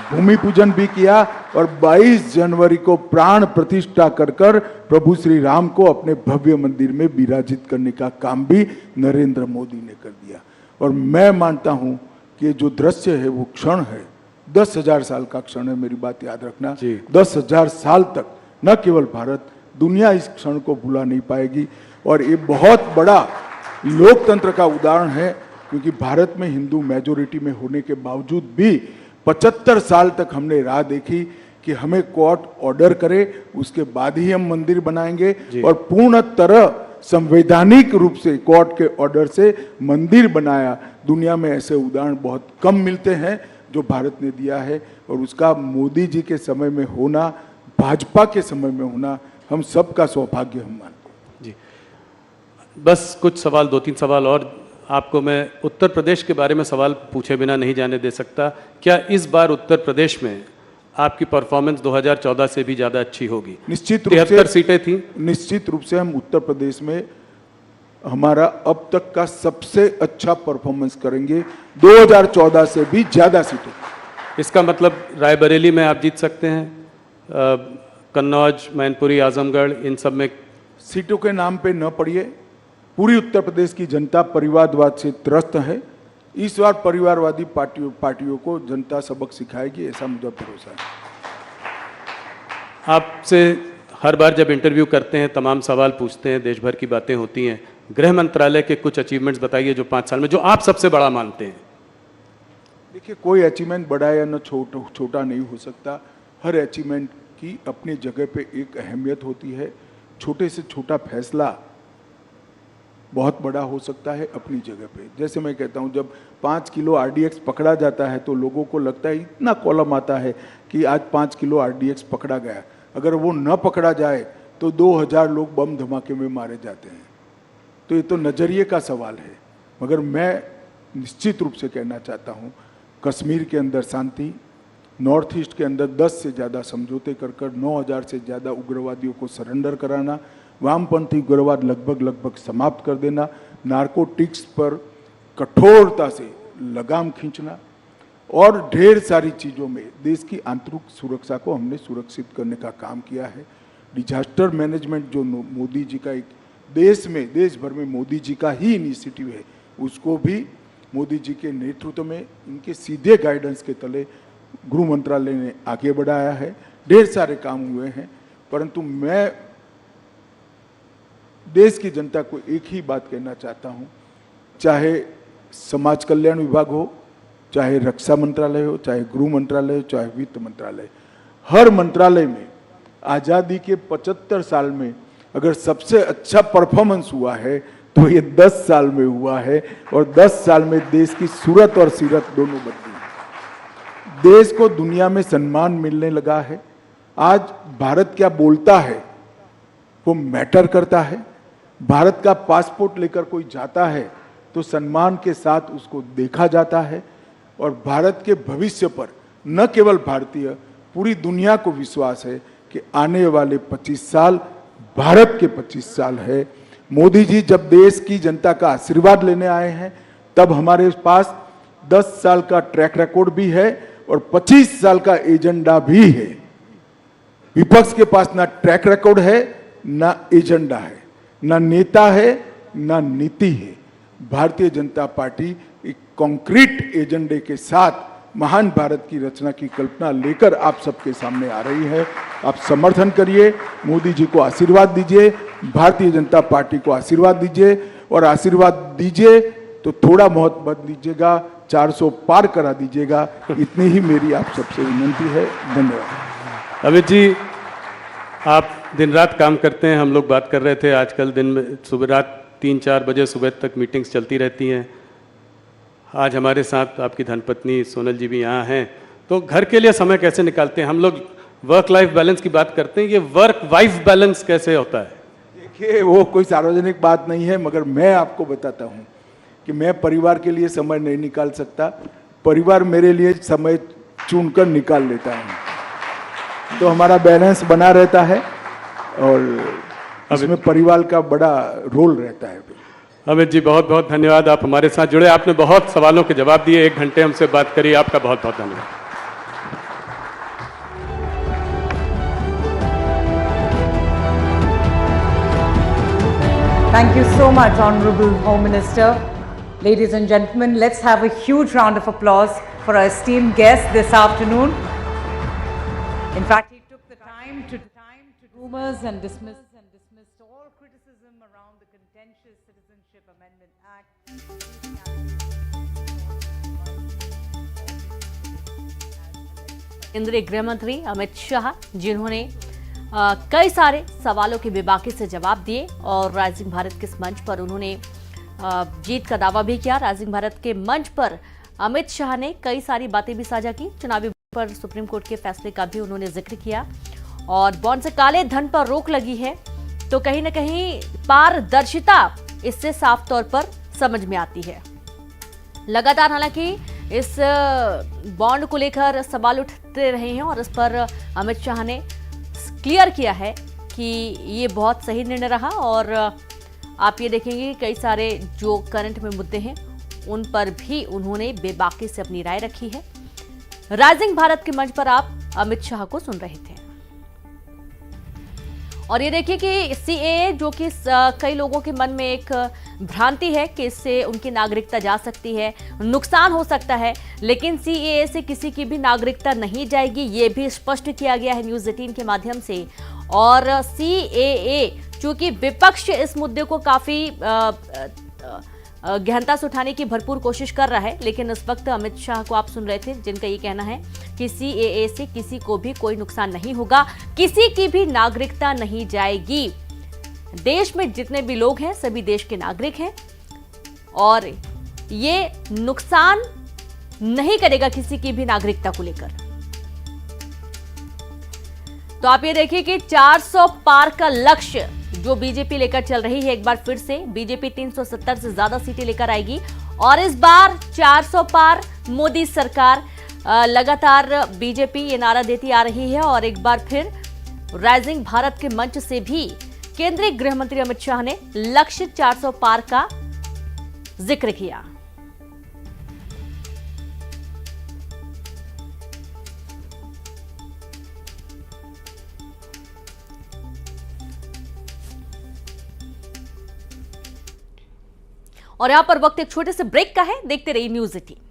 भूमि पूजन भी किया और 22 जनवरी को प्राण प्रतिष्ठा कर कर प्रभु श्री राम को अपने भव्य मंदिर में विराजित करने का काम भी नरेंद्र मोदी ने कर दिया। और मैं मानता हूं कि ये जो दृश्य है वो क्षण है, 10,000 साल का क्षण है, मेरी बात याद रखना। 10,000 साल तक न केवल भारत, दुनिया इस क्षण को भुला नहीं पाएगी। और ये बहुत बड़ा लोकतंत्र का उदाहरण है, क्योंकि भारत में हिंदू मेजोरिटी में होने के बावजूद भी 75 साल तक हमने राह देखी कि हमें कोर्ट ऑर्डर करे, उसके बाद ही हम मंदिर बनाएंगे। और पूर्ण तरह संवैधानिक रूप से कोर्ट के ऑर्डर से मंदिर बनाया। दुनिया में ऐसे उदाहरण बहुत कम मिलते हैं जो भारत ने दिया है, और उसका मोदी जी के समय में होना, भाजपा के समय में होना, हम सबका सौभाग्य हम मानते हैं। जी, बस कुछ सवाल, 2-3 सवाल और आपको मैं उत्तर प्रदेश के बारे में सवाल पूछे बिना नहीं जाने दे सकता। क्या इस बार उत्तर प्रदेश में आपकी परफॉर्मेंस 2014 से भी ज्यादा अच्छी होगी? निश्चित रूप से 73 सीटें थी। निश्चित रूप से हम उत्तर प्रदेश में हमारा अब तक का सबसे अच्छा परफॉर्मेंस करेंगे, 2014 से भी ज्यादा सीटें। इसका मतलब रायबरेली में आप जीत सकते हैं, कन्नौज, मैनपुरी, आजमगढ़, इन सब में? सीटों के नाम पे न पड़िए, पूरी उत्तर प्रदेश की जनता परिवारवाद से त्रस्त है। इस बार परिवारवादी पार्टियों को जनता सबक सिखाएगी, ऐसा मुझे भरोसा है। आपसे हर बार जब इंटरव्यू करते हैं तमाम सवाल पूछते हैं, देश भर की बातें होती हैं। गृह मंत्रालय के कुछ अचीवमेंट्स बताइए जो 5 साल में, जो आप सबसे बड़ा मानते हैं। देखिए, कोई अचीवमेंट बड़ा या न छोटा नहीं हो सकता। हर अचीवमेंट की अपनी जगह पे एक अहमियत होती है। छोटे से छोटा फैसला बहुत बड़ा हो सकता है अपनी जगह पे। जैसे मैं कहता हूँ, जब 5 किलो RDX पकड़ा जाता है तो लोगों को लगता है, इतना कॉलम आता है कि आज 5 किलो RDX पकड़ा गया। अगर वो न पकड़ा जाए तो 2000 लोग बम धमाके में मारे जाते हैं। तो ये तो नजरिए का सवाल है। मगर मैं निश्चित रूप से कहना चाहता हूँ, कश्मीर के अंदर शांति, नॉर्थ ईस्ट के अंदर 10 से ज़्यादा समझौते कर 9000 से ज़्यादा उग्रवादियों को सरेंडर कराना, वामपंथी उग्रवाद लगभग समाप्त कर देना, नारकोटिक्स पर कठोरता से लगाम खींचना, और ढेर सारी चीज़ों में देश की आंतरिक सुरक्षा को हमने सुरक्षित करने का काम किया है। डिजास्टर मैनेजमेंट जो मोदी जी का एक देश भर में मोदी जी का ही इनिशिएटिव है, उसको भी मोदी जी के नेतृत्व में, इनके सीधे गाइडेंस के तले गृह मंत्रालय ने आगे बढ़ाया है। ढेर सारे काम हुए हैं, परंतु मैं देश की जनता को एक ही बात कहना चाहता हूं, चाहे समाज कल्याण विभाग हो, चाहे रक्षा मंत्रालय हो, चाहे गृह मंत्रालय हो, चाहे वित्त मंत्रालय, हर मंत्रालय में आजादी के 75 साल में अगर सबसे अच्छा परफॉर्मेंस हुआ है तो ये 10 साल में हुआ है। और 10 साल में देश की सूरत और सीरत दोनों बदली है। देश को दुनिया में सम्मान मिलने लगा है। आज भारत क्या बोलता है वो मैटर करता है। भारत का पासपोर्ट लेकर कोई जाता है तो सम्मान के साथ उसको देखा जाता है। और भारत के भविष्य पर न केवल भारतीय, पूरी दुनिया को विश्वास है कि आने वाले 25 साल भारत के 25 साल है। मोदी जी जब देश की जनता का आशीर्वाद लेने आए हैं, तब हमारे पास 10 साल का ट्रैक रिकॉर्ड भी है और 25 साल का एजेंडा भी है। विपक्ष के पास ना ट्रैक रिकॉर्ड है, ना एजेंडा है, ना नेता है, ना नीति है। भारतीय जनता पार्टी एक कॉन्क्रीट एजेंडे के साथ महान भारत की रचना की कल्पना लेकर आप सबके सामने आ रही है। आप समर्थन करिए, मोदी जी को आशीर्वाद दीजिए, भारतीय जनता पार्टी को आशीर्वाद दीजिए, और आशीर्वाद दीजिए तो थोड़ा बहुत मत दीजिएगा, 400 पार करा दीजिएगा। इतनी ही मेरी आप सबसे विनती है। धन्यवाद। अमित जी, आप दिन रात काम करते हैं, हम लोग बात कर रहे थे आजकल दिन में सुबह रात 3-4 बजे सुबह तक मीटिंग्स चलती रहती हैं। आज हमारे साथ आपकी धर्मपत्नी सोनल जी भी यहाँ हैं, तो घर के लिए समय कैसे निकालते हैं? हम लोग वर्क लाइफ बैलेंस की बात करते हैं, ये वर्क वाइफ बैलेंस कैसे होता है? देखिए, वो कोई सार्वजनिक बात नहीं है, मगर मैं आपको बताता हूँ कि मैं परिवार के लिए समय नहीं निकाल सकता। परिवार मेरे लिए समय चुनकर निकाल लेता है, तो हमारा बैलेंस बना रहता है और इसमें परिवार का बड़ा रोल रहता है। अमित जी, बहुत बहुत धन्यवाद, आप हमारे साथ जुड़े, आपने बहुत सवालों के जवाब दिए, 1 घंटे हमसे बात करी, आपका बहुत बहुत धन्यवाद। Thank you so much, Honorable Home Minister. Ladies and gentlemen, let's have a huge round of applause for our esteemed guest this afternoon. In fact, he took the time to rumors and dismissed all criticism around the contentious Citizenship Amendment Act. केंद्रीय गृह मंत्री अमित शाह, जिन्होंने कई सारे सवालों के बेबाकी से जवाब दिए और राइजिंग भारत के इस मंच पर उन्होंने जीत का दावा भी किया। राइजिंग भारत के मंच पर अमित शाह ने कई सारी बातें भी साझा की। चुनावी पर सुप्रीम कोर्ट के फैसले का भी उन्होंने जिक्र किया और बॉन्ड से काले धन पर रोक लगी है, तो कहीं ना कहीं पारदर्शिता इससे साफ तौर पर समझ में आती है। लगातार हालांकि इस बॉन्ड को लेकर सवाल उठते रहे हैं और इस पर अमित शाह ने क्लियर किया है कि ये बहुत सही निर्णय रहा और आप ये देखेंगे कई सारे जो करंट में मुद्दे हैं उन पर भी उन्होंने बेबाकी से अपनी राय रखी है। राइजिंग भारत के मंच पर आप अमित शाह को सुन रहे थे और ये देखिए कि सीएए, जो कि कई लोगों के मन में एक भ्रांति है कि इससे उनकी नागरिकता जा सकती है, नुकसान हो सकता है, लेकिन सीएए से किसी की भी नागरिकता नहीं जाएगी, ये भी स्पष्ट किया गया है न्यूज़ 18 के माध्यम से। और सीएए, चूंकि विपक्ष इस मुद्दे को काफी गहनता से उठाने की भरपूर कोशिश कर रहा है, लेकिन इस वक्त अमित शाह को आप सुन रहे थे, जिनका ये कहना है कि सीएए से किसी को भी कोई नुकसान नहीं होगा, किसी की भी नागरिकता नहीं जाएगी। देश में जितने भी लोग हैं सभी देश के नागरिक हैं और ये नुकसान नहीं करेगा किसी की भी नागरिकता को लेकर। तो आप ये देखिए कि 400 पार का लक्ष्य जो बीजेपी लेकर चल रही है, एक बार फिर से बीजेपी 370 से ज्यादा सीटें लेकर आएगी और इस बार 400 पार मोदी सरकार। लगातार बीजेपी ये नारा देती आ रही है और एक बार फिर राइजिंग भारत के मंच से भी केंद्रीय गृह मंत्री अमित शाह ने लक्ष्य 400 पार का जिक्र किया। और यहां पर वक्त एक छोटे से ब्रेक का है, देखते रहिए न्यूज़ 18।